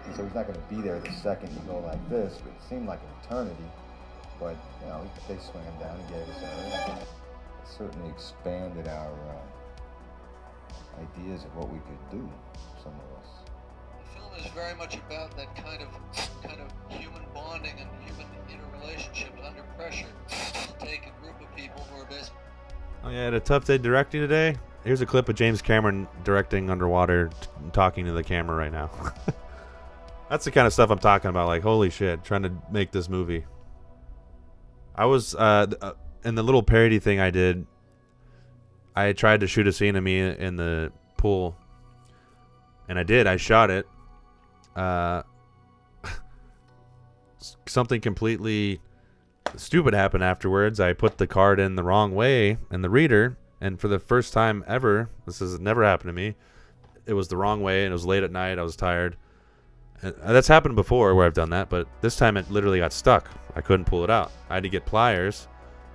And so he's not going to be there the second you go like this, but it seemed like an eternity. But, they swam down and gave us air. It certainly expanded our ideas of what we could do, some of us. The film is very much about that kind of human bonding and human interrelationships under pressure. To take a group of people who are basically... Oh yeah, I had a tough day directing today. Here's a clip of James Cameron directing underwater, talking to the camera right now. That's the kind of stuff I'm talking about. Like, holy shit, trying to make this movie. I was in the little parody thing I did. I tried to shoot a scene of me in the pool, and I did. I shot it. Something completely stupid happened afterwards. I put the card in the wrong way in the reader, and for the first time ever, this has never happened to me, it was the wrong way, and it was late at night. I was tired. And that's happened before where I've done that, but this time it literally got stuck. I couldn't pull it out. I had to get pliers.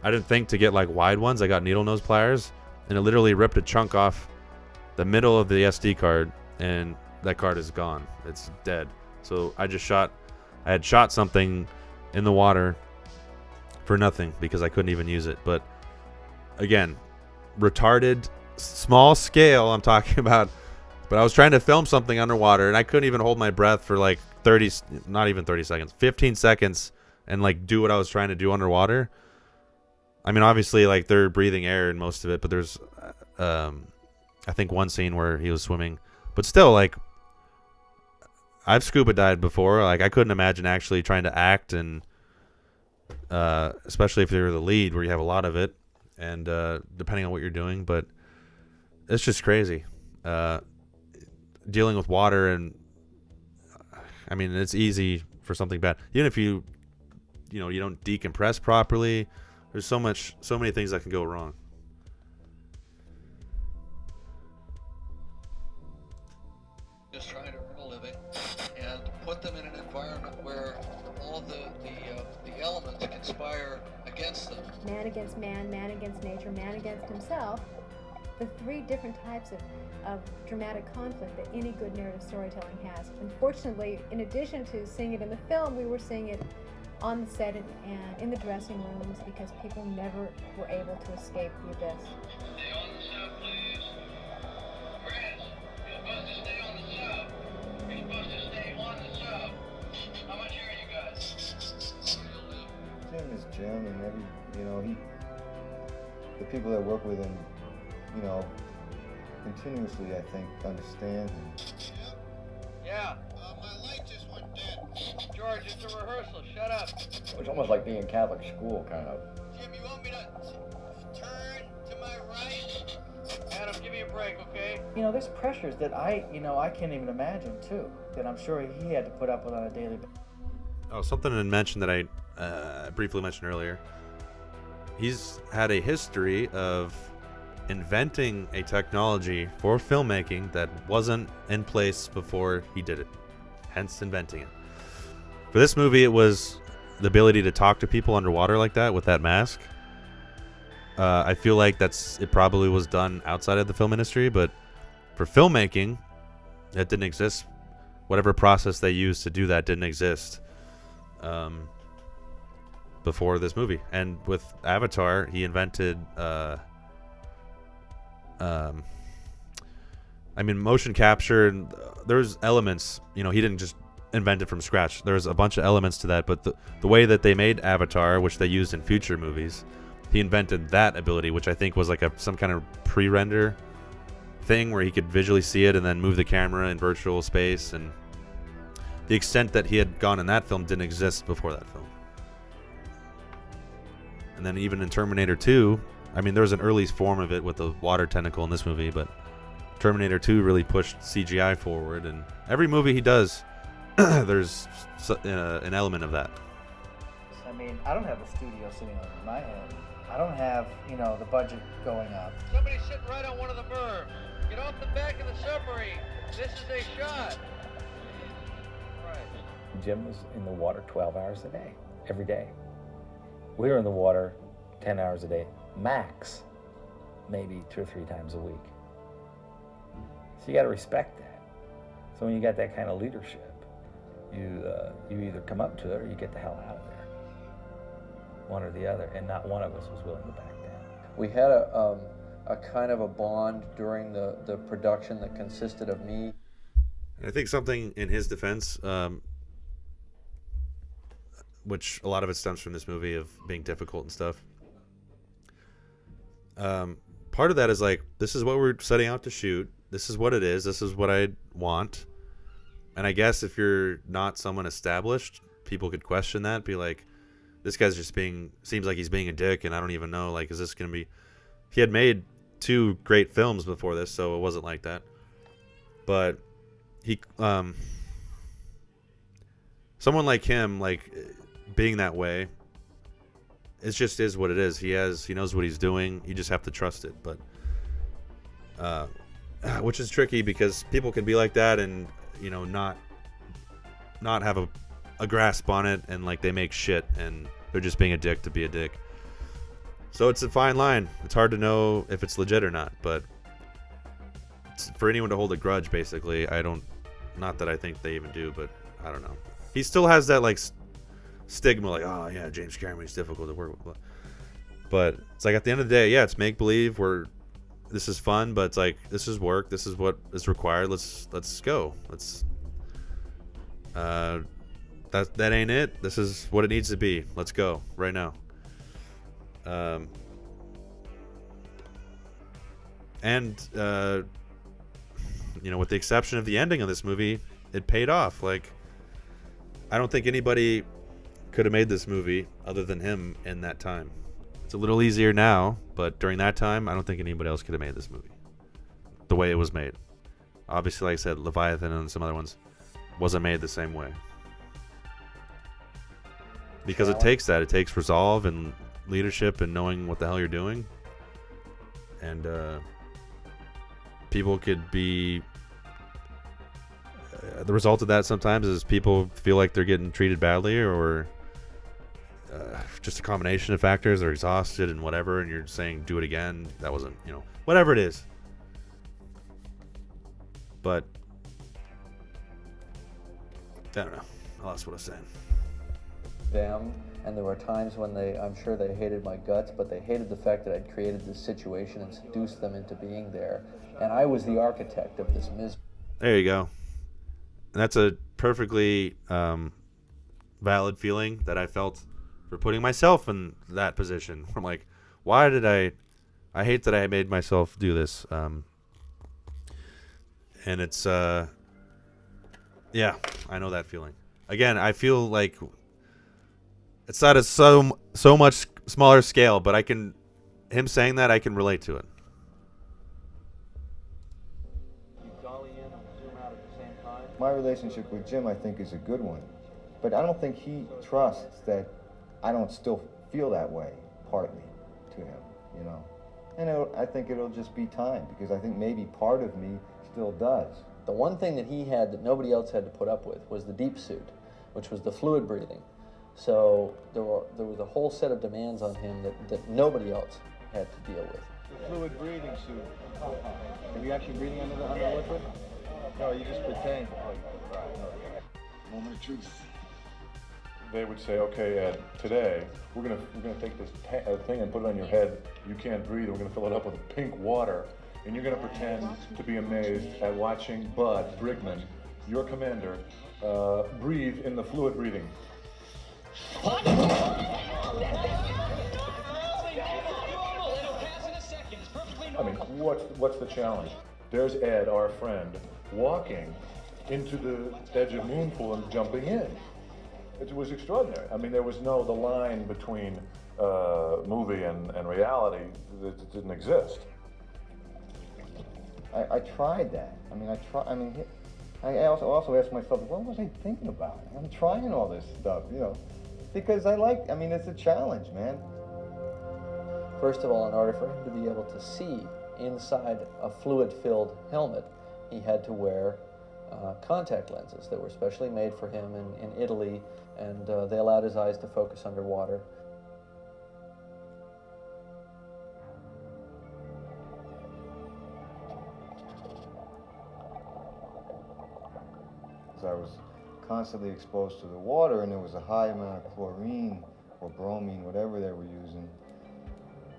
I didn't think to get like wide ones. I got needle nose pliers, and it literally ripped a chunk off the middle of the SD card, and that card is gone. It's dead. So I had shot something in the water for nothing because I couldn't even use it. But again, retarded, small scale I'm talking about. But I was trying to film something underwater, and I couldn't even hold my breath for like 15 seconds and like do what I was trying to do underwater. I mean, obviously, like they're breathing air in most of it, but there's, I think one scene where he was swimming, but still, like, I've scuba dived before. Like, I couldn't imagine actually trying to act, and especially if you're the lead, where you have a lot of it, and depending on what you're doing. But it's just crazy. Dealing with water, and I mean, it's easy for something bad. Even if you don't decompress properly, there's so many things that can go wrong. Just trying to earn a living and put them in an environment where all the elements conspire against them. Man against man, man against nature, man against himself. The three different types of dramatic conflict that any good narrative storytelling has. Unfortunately, in addition to seeing it in the film, we were seeing it on the set and in the dressing rooms because people never were able to escape the abyss. Stay on the sub, please. Chris, you're supposed to stay on the sub. You're supposed to stay on the sub. How much are you guys? Jim is Jim, and the people that work with him, continuously, I think, understand him. Yeah. My light just went dead. George, it's a rehearsal. Shut up. It's almost like being Catholic school, kind of. Jim, you want me to turn to my right? Adam, give me a break, okay? There's pressures that I can't even imagine, too, that I'm sure he had to put up with on a daily basis. Oh, something I mentioned that I briefly mentioned earlier. He's had a history of inventing a technology for filmmaking that wasn't in place before he did it, hence inventing it. For this movie, it was the ability to talk to people underwater like that with that mask. I feel like it probably was done outside of the film industry, but for filmmaking, that didn't exist. Whatever process they used to do that didn't exist before this movie. And with Avatar, he invented motion capture, and there's elements, he didn't just invent it from scratch. There's a bunch of elements to that, but the way that they made Avatar, which they used in future movies, he invented that ability, which I think was like some kind of pre-render thing where he could visually see it and then move the camera in virtual space, and the extent that he had gone in that film didn't exist before that film. And then even in Terminator 2, there was an early form of it with the water tentacle in this movie, but Terminator 2 really pushed CGI forward, and every movie he does, there's an element of that. I don't have a studio sitting over my head. I don't have, the budget going up. Somebody's sitting right on one of the berms. Get off the back of the submarine. This is a shot. Right. Jim was in the water 12 hours a day, every day. We were in the water 10 hours a day, max, maybe 2 or 3 times a week. So you got to respect that. So when you got that kind of leadership, you either come up to it or you get the hell out of there. One or the other, and not one of us was willing to back down. We had a kind of a bond during the production that consisted of me. I think something in his defense, which a lot of it stems from this movie of being difficult and stuff. part of that is like, this is what we're setting out to shoot. This is what it is. This is what I want. And I guess if you're not someone established, people could question that, be like, this guy's just seems like he's being a dick, and I don't even know, like, is this going to be... He had made 2 great films before this, so it wasn't like that. But he... someone like him, like, being that way, it just is what it is. He knows what he's doing. You just have to trust it. But... which is tricky, because people can be like that and, you know, not have a grasp on it, and like they make shit and they're just being a dick to be a dick. So it's a fine line. It's hard to know if it's legit or not, but for anyone to hold a grudge, basically, not that I think they even do, but I don't know. He still has that like stigma, like, oh yeah, James Cameron's difficult to work with. But it's like, at the end of the day, yeah, it's make believe. This is fun, but it's like, this is work. This is what is required. Let's go. That ain't it. This is what it needs to be. Let's go right now. You know, with the exception of the ending of this movie, it paid off. Like, I don't think anybody could have made this movie other than him in that time. It's a little easier now, but during that time, I don't think anybody else could have made this movie the way it was made. Obviously, like I said, Leviathan and some other ones wasn't made the same way. Because it takes that. It takes resolve and leadership and knowing what the hell you're doing. And people could be... the result of that sometimes is people feel like they're getting treated badly, or just a combination of factors. They're exhausted and whatever, and you're saying, do it again. That wasn't, you know, whatever it is. But I don't know. I lost what I was saying. Them, and there were times when I'm sure they hated my guts, but they hated the fact that I'd created this situation and seduced them into being there. And I was the architect of this misery. There you go. And that's a perfectly valid feeling that I felt for putting myself in that position. I'm like, why did I hate that I made myself do this. And it's, yeah, I know that feeling. Again, I feel like it's not a so much smaller scale, but him saying that, I can relate to it. My relationship with Jim, I think, is a good one. But I don't think he trusts that I don't still feel that way, partly, to him, you know. And I think it'll just be time, because I think maybe part of me still does. The one thing that he had that nobody else had to put up with was the deep suit, which was the fluid breathing. So there was a whole set of demands on him that nobody else had to deal with. The fluid breathing suit. Are you actually breathing under the liquid? No, you just pretend. Moment of truth. They would say, okay, Ed, today we're gonna take this thing and put it on your head. You can't breathe. We're gonna fill it up with pink water, and you're gonna pretend to be amazed at watching Bud Brigman, your commander, breathe in the fluid breathing. I mean, what's the challenge? There's Ed, our friend, walking into the edge of Moonpool and jumping in. It was extraordinary. I mean, there was the line between movie and reality that didn't exist. I tried that. I also asked myself, what was I thinking about? I'm trying all this stuff, you know, because it's a challenge, man. First of all, in order for him to be able to see inside a fluid-filled helmet, he had to wear contact lenses that were specially made for him in Italy, and they allowed his eyes to focus underwater. I was constantly exposed to the water, and there was a high amount of chlorine or bromine, whatever they were using.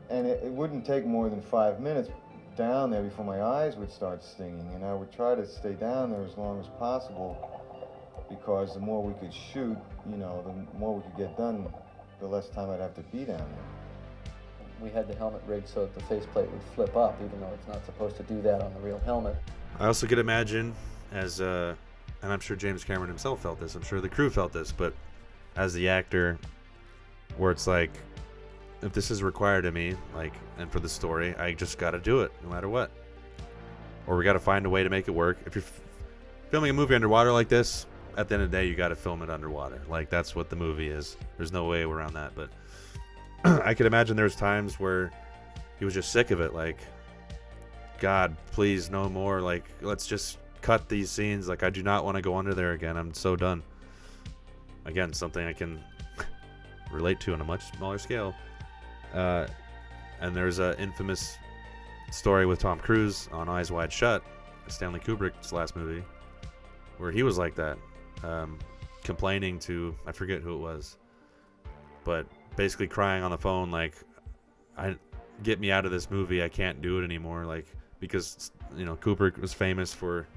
And it wouldn't take more than 5 minutes down there before my eyes would start stinging, and I would try to stay down there as long as possible, because the more we could shoot, you know, the more we could get done, the less time I'd have to be down there. We had the helmet rigged so that the faceplate would flip up, even though it's not supposed to do that on the real helmet. I also could imagine as, and I'm sure James Cameron himself felt this, I'm sure the crew felt this, but as the actor, where it's like, if this is required of me, like, and for the story, I just got to do it no matter what. Or we got to find a way to make it work. If you're filming a movie underwater like this, at the end of the day, you got to film it underwater. Like, that's what the movie is. There's no way around that. But I could imagine there's times where he was just sick of it. Like, God, please, no more. Like, let's just cut these scenes. Like, I do not want to go under there again. I'm so done. Again, something I can relate to on a much smaller scale. And there's an infamous story with Tom Cruise on Eyes Wide Shut, Stanley Kubrick's last movie, where he was like that, complaining to, I forget who it was, but basically crying on the phone like, get me out of this movie, I can't do it anymore. Like, because, you know, Kubrick was famous for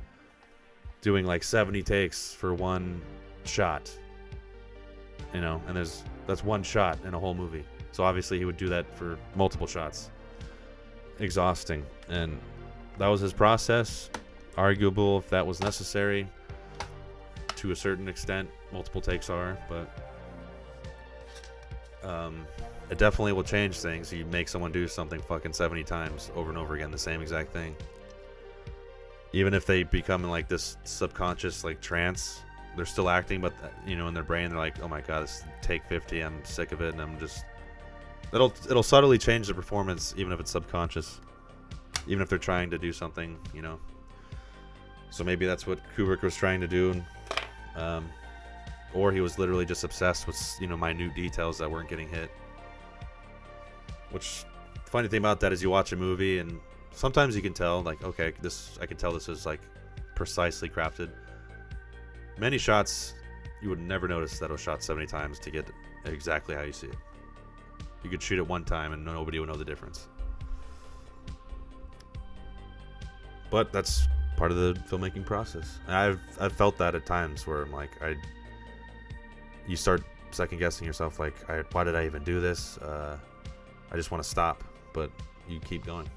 doing like 70 takes for one shot, you know, and that's one shot in a whole movie. So obviously he would do that for multiple shots. Exhausting. And that was his process. Arguable if that was necessary. To a certain extent, multiple takes are, but it definitely will change things. You make someone do something fucking 70 times over and over again, the same exact thing. Even if they become in like this subconscious like trance, they're still acting, but you know, in their brain they're like, oh my god, this is take 50, I'm sick of it, and I'm just... It'll subtly change the performance, even if it's subconscious. Even if they're trying to do something, you know. So maybe that's what Kubrick was trying to do. Or he was literally just obsessed with, you know, minute details that weren't getting hit. Which, the funny thing about that is you watch a movie and sometimes you can tell, like, okay, I can tell this is, like, precisely crafted. Many shots, you would never notice that it was shot 70 times to get exactly how you see it. You could shoot it one time and nobody would know the difference. But that's part of the filmmaking process. And I've felt that at times where I'm like, you start second guessing yourself, like, why did I even do this? I just want to stop, but you keep going.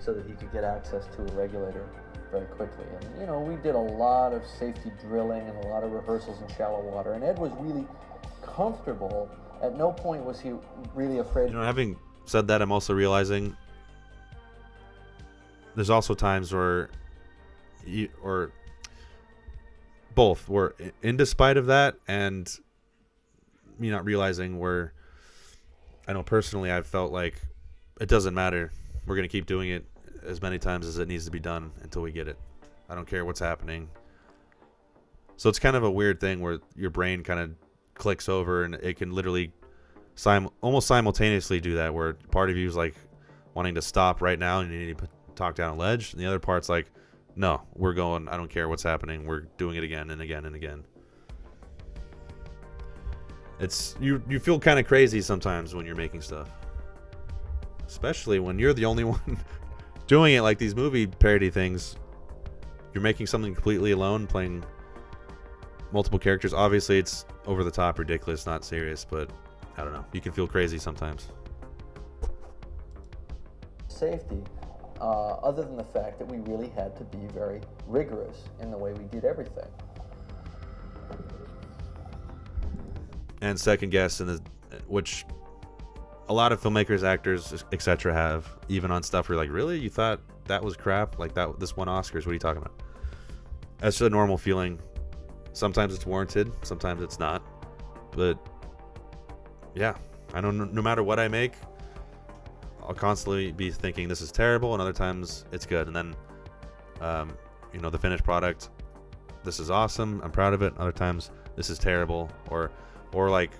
So that he could get access to a regulator very quickly. And, you know, we did a lot of safety drilling and a lot of rehearsals in shallow water. And Ed was really comfortable. At no point was he really afraid. You know, having said that, I'm also realizing there's also times where or both, where in despite of that and me not realizing where, I know personally I've felt like it doesn't matter. We're going to keep doing it as many times as it needs to be done until we get it. I don't care what's happening. So it's kind of a weird thing where your brain kind of clicks over and it can literally almost simultaneously do that, where part of you is like wanting to stop right now and you need to talk down a ledge, and the other part's like, no, we're going, I don't care what's happening, we're doing it again and again and again. It's you feel kind of crazy sometimes when you're making stuff, especially when you're the only one doing it, like these movie parody things. You're making something completely alone, playing multiple characters. Obviously it's over the top, ridiculous, not serious, but I don't know, you can feel crazy sometimes. Safety, other than the fact that we really had to be very rigorous in the way we did everything. And second guess, which a lot of filmmakers, actors, etc. have, even on stuff where you're like, really? You thought that was crap? Like this won Oscars, what are you talking about? That's a normal feeling. Sometimes it's warranted, sometimes it's not. But yeah, I know no matter what I make, I'll constantly be thinking this is terrible, and other times it's good. And then, you know, the finished product, this is awesome, I'm proud of it. Other times, this is terrible, or like,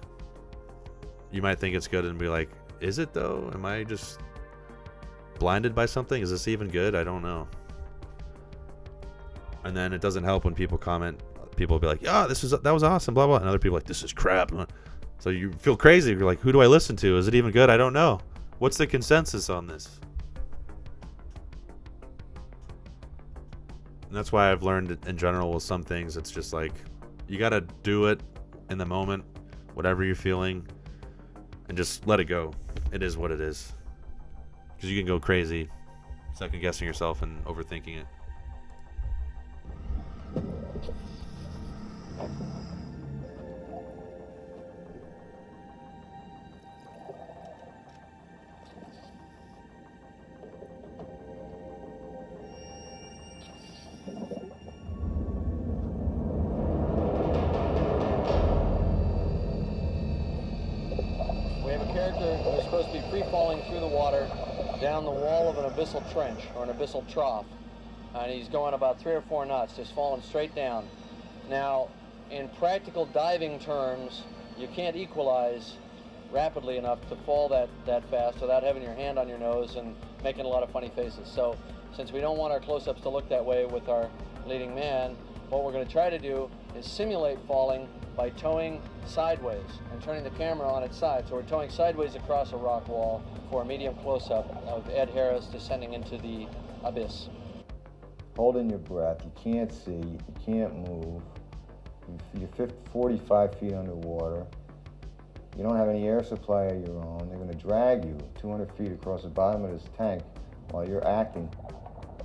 you might think it's good and be like, is it though? Am I just blinded by something? Is this even good? I don't know. And then it doesn't help when people comment. People will be like, yeah, that was awesome, blah blah, and other people are like, this is crap. So you feel crazy. You're like, who do I listen to? Is it even good? I don't know. What's the consensus on this? And that's why I've learned in general with some things, it's just like, you gotta do it in the moment, whatever you're feeling, and just let it go. it is what it is. Because you can go crazy second guessing yourself and overthinking it. We have a character who's supposed to be free-falling through the water down the wall of an abyssal trench or an abyssal trough. And he's going about 3 or 4 knots, just falling straight down. Now, in practical diving terms, you can't equalize rapidly enough to fall that fast without having your hand on your nose and making a lot of funny faces. So, since we don't want our close-ups to look that way with our leading man, what we're going to try to do is simulate falling by towing sideways and turning the camera on its side. So we're towing sideways across a rock wall for a medium close-up of Ed Harris descending into the abyss. Holding your breath, you can't see, you can't move, you're 45 feet underwater, you don't have any air supply of your own, they're going to drag you 200 feet across the bottom of this tank while you're acting.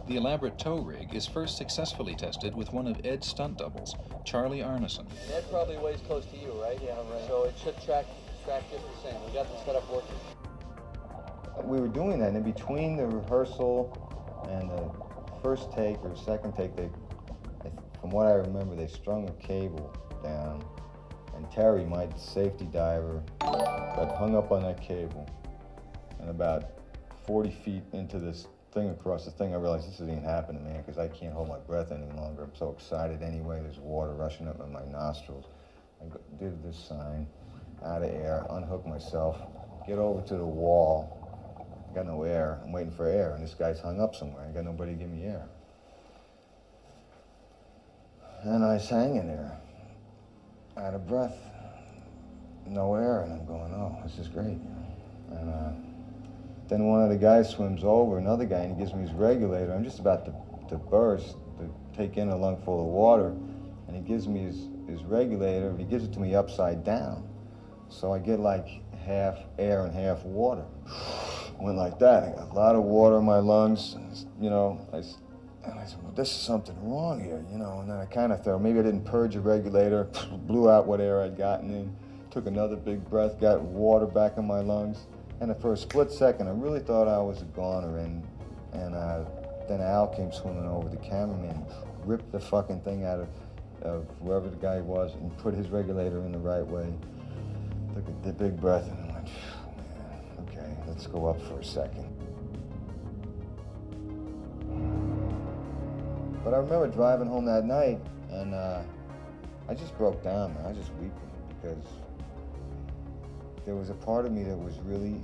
The elaborate tow rig is first successfully tested with one of Ed's stunt doubles, Charlie Arneson. Ed probably weighs close to you, right? Yeah, right. So it should track just the same. We got the setup working. We were doing that, and in between the rehearsal and the first take or second take, from what I remember, they strung a cable down, and Terry, my safety diver, got hung up on that cable. And about 40 feet into this thing across the thing, I realized this isn't happening, man, because I can't hold my breath any longer. I'm so excited anyway. There's water rushing up in my nostrils. I did this sign, out of air, unhook myself, get over to the wall. I got no air. I'm waiting for air, and this guy's hung up somewhere. I got nobody to give me air. And I was hanging there, out of breath, no air, and I'm going, oh, this is great. And then one of the guys swims over, another guy, and he gives me his regulator. I'm just about to burst, to take in a lungful of water, and he gives me his regulator. He gives it to me upside down. So I get like half air and half water. Went like that. I got a lot of water in my lungs, you know. I said, well, this is something wrong here, you know. And then I kind of thought, maybe I didn't purge the regulator, blew out what air I'd gotten in, took another big breath, got water back in my lungs. And for a split second, I really thought I was a goner, and then Al came swimming over, the cameraman, ripped the fucking thing out of whoever the guy was and put his regulator in the right way. Took a big breath, and I went, man, okay, let's go up for a second. But I remember driving home that night, and I just broke down, man. I was just weeping, because there was a part of me that was really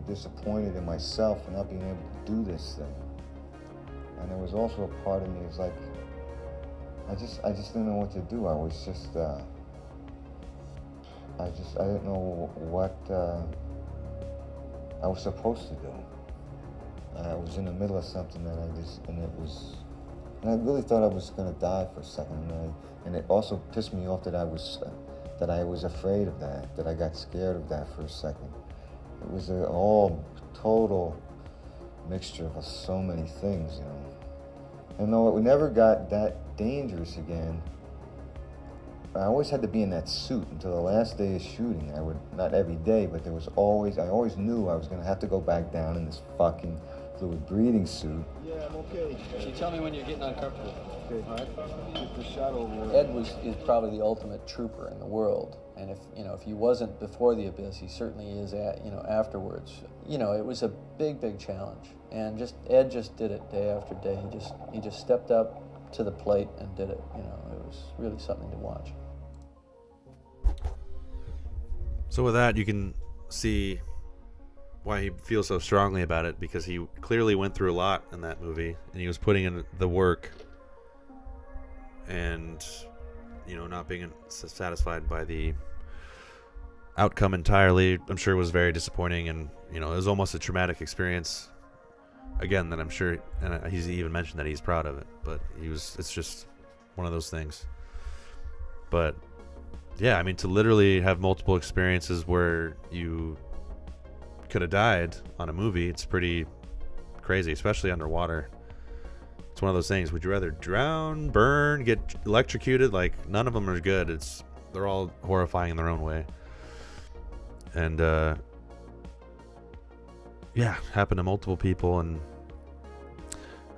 disappointed in myself for not being able to do this thing. And there was also a part of me that's like, I just didn't know what to do. I was just, I didn't know what I was supposed to do. I was in the middle of something that and I really thought I was gonna die for a second. And it also pissed me off that I was afraid of that I got scared of that for a second. It was an all total mixture of so many things, you know. And though it never got that dangerous again, I always had to be in that suit until the last day of shooting. I would, not every day, but I always knew I was gonna have to go back down in this fucking fluid breathing suit. Yeah, I'm okay. So tell me when you're getting uncomfortable. Okay, all right. Get the shot over. Ed is probably the ultimate trooper in the world, and if he wasn't before the abyss, he certainly is afterwards. It was a big challenge, and Ed just did it day after day. He just stepped up to the plate and did it. It was really something to watch. So with that, you can see why he feels so strongly about it, because he clearly went through a lot in that movie, and he was putting in the work, and not being satisfied by the outcome entirely. I'm sure it was very disappointing, and it was almost a traumatic experience again that I'm sure, and he's even mentioned that he's proud of it, but it's just one of those things. But yeah, I mean, to literally have multiple experiences where you could have died on a movie. It's pretty crazy, especially underwater. It's one of those things. Would you rather drown, burn, get electrocuted? Like, none of them are good. They're all horrifying in their own way. And yeah, happened to multiple people. And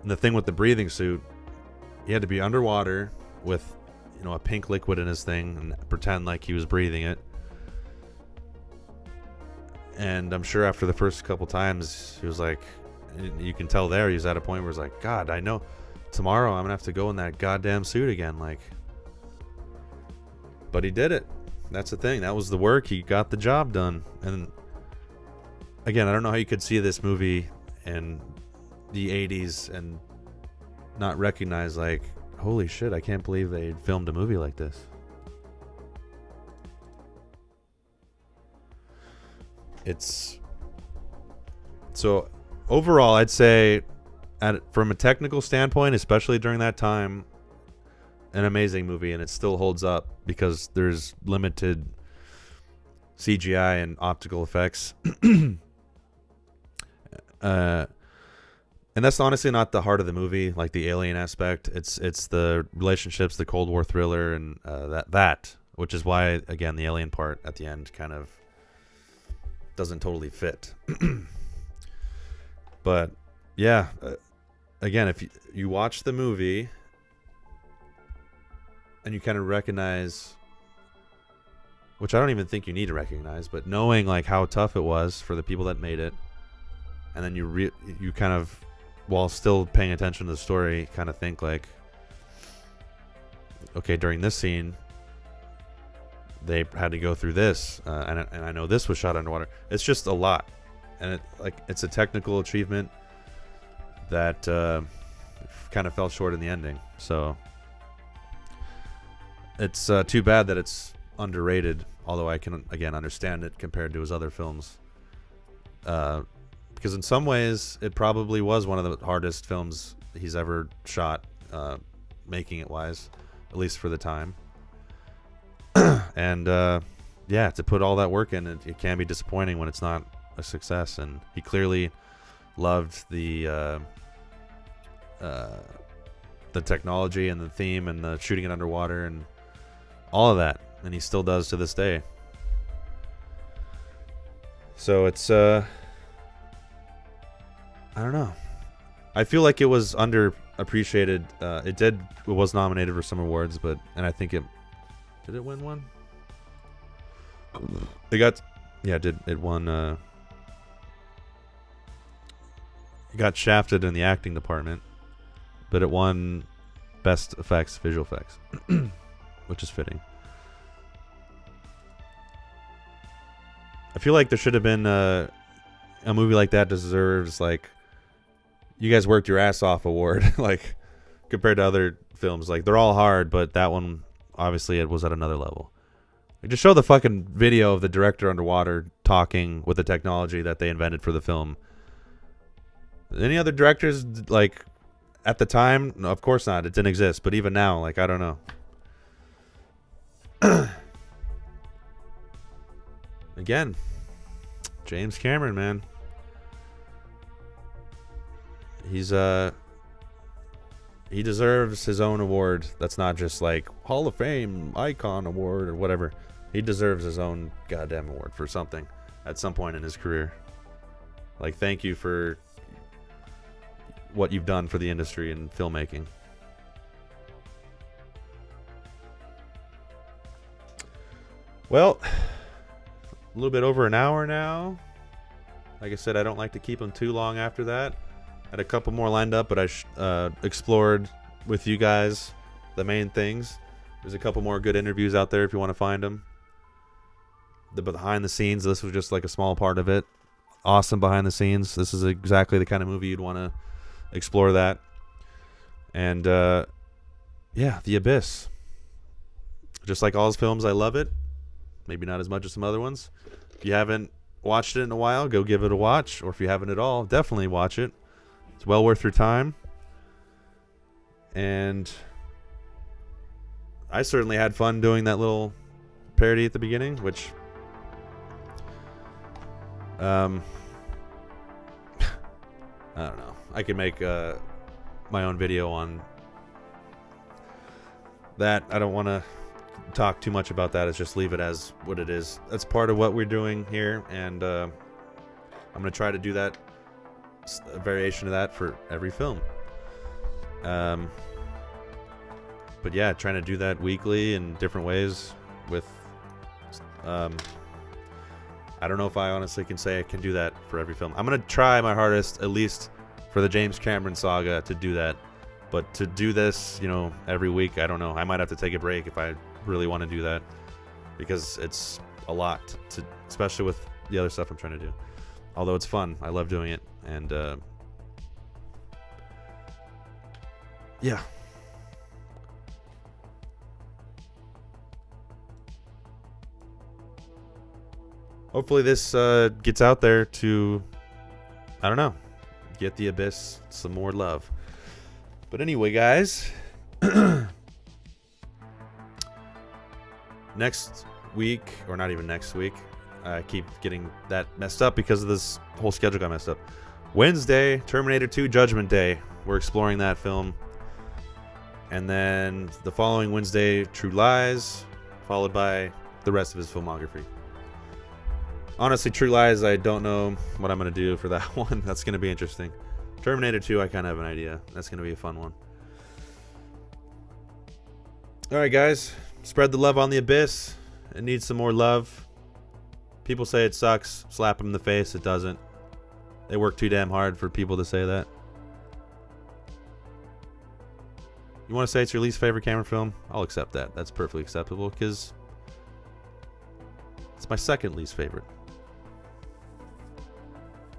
the thing with the breathing suit, he had to be underwater with, you know, a pink liquid in his thing and pretend like he was breathing it. And I'm sure after the first couple times, he was like, you can tell there, he was at a point where he's like, God, I know tomorrow I'm gonna have to go in that goddamn suit again. Like, but he did it. That's the thing. That was the work. He got the job done. And again, I don't know how you could see this movie in the 80s and not recognize, like, holy shit, I can't believe they filmed a movie like this. It's so overall, I'd say from a technical standpoint, especially during that time, an amazing movie, and it still holds up because there's limited CGI and optical effects. And that's honestly not the heart of the movie, like the alien aspect. It's the relationships, the Cold War thriller, and that, which is why, again, the alien part at the end kind of doesn't totally fit. But yeah, again, if you watch the movie and you kind of recognize, which I don't even think you need to recognize, but knowing like how tough it was for the people that made it, and then you kind of, while still paying attention to the story, kind of think like, okay, during this scene they had to go through this, and I know this was shot underwater. It's just a lot, and it's a technical achievement that kind of fell short in the ending. So it's too bad that it's underrated, although I can again understand it compared to his other films, because in some ways it probably was one of the hardest films he's ever shot, making it wise, at least for the time. And yeah, to put all that work in, it can be disappointing when it's not a success. And he clearly loved the technology and the theme and the shooting it underwater and all of that, and he still does to this day. So it's I don't know. I feel like it was underappreciated. It was nominated for some awards, and I think it did it win one? It won. It got shafted in the acting department, but it won best effects, visual effects, which is fitting. I feel like there should have been a movie like that deserves, like, you guys worked your ass off award, like, compared to other films. Like, they're all hard, but that one, obviously, it was at another level. Like, just show the fucking video of the director underwater talking with the technology that they invented for the film. Any other directors, like, at the time? No, of course not. It didn't exist. But even now, like, I don't know. Again, James Cameron, man. He deserves his own award. That's not just like Hall of Fame icon award or whatever. He deserves his own goddamn award for something at some point in his career. Like, thank you for what you've done for the industry and filmmaking. Well, a little bit over an hour now. Like I said, I don't like to keep them too long after that. Had a couple more lined up, but I explored with you guys the main things. There's a couple more good interviews out there if you want to find them. The behind the scenes, this was just like a small part of it. Awesome behind the scenes. This is exactly the kind of movie you'd want to explore that. And yeah, The Abyss. Just like all his films, I love it. Maybe not as much as some other ones. If you haven't watched it in a while, go give it a watch. Or if you haven't at all, definitely watch it. It's well worth your time. And I certainly had fun doing that little parody at the beginning, which I don't know. I could make my own video on that. I don't want to talk too much about that. It's just leave it as what it is. That's part of what we're doing here, and I'm going to try to do that, a variation of that for every film. But yeah, trying to do that weekly in different ways with I don't know if I honestly can say I can do that for every film. I'm going to try my hardest, at least for the James Cameron saga, to do that. But to do this, you know, every week, I don't know. I might have to take a break if I really want to do that, because it's a lot, especially with the other stuff I'm trying to do. Although it's fun. I love doing it. And yeah. Hopefully this gets out there to, I don't know, get the Abyss some more love. But anyway, guys, next week, or not even next week, I keep getting that messed up because of this whole schedule got messed up. Wednesday, Terminator 2 Judgment Day. We're exploring that film. And then the following Wednesday, True Lies, followed by the rest of his filmography. Honestly, True Lies, I don't know what I'm going to do for that one. That's going to be interesting. Terminator 2, I kind of have an idea. That's going to be a fun one. Alright, guys. Spread the love on the Abyss. It needs some more love. People say it sucks. Slap them in the face. It doesn't. They work too damn hard for people to say that. You want to say it's your least favorite Cameron film? I'll accept that. That's perfectly acceptable, because it's my second least favorite.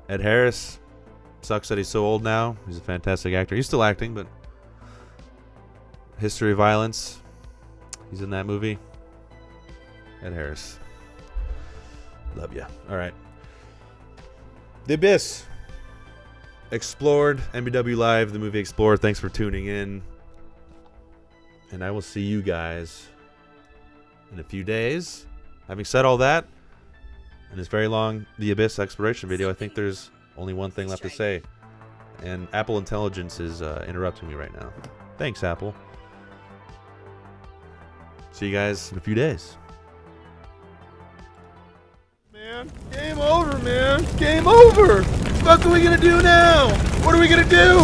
Ed Harris, sucks that he's so old now. He's a fantastic actor. He's still acting, but History of Violence, he's in that movie. Ed Harris, love ya. All right. The Abyss, explored, MBW Live, the movie Explored. Thanks for tuning in, and I will see you guys in a few days. Having said all that, in this very long The Abyss exploration video, I think there's only one thing left to say. And Apple Intelligence is interrupting me right now. Thanks, Apple. See you guys in a few days. Man, game over, man. Game over. What are we gonna do now? What are we gonna do?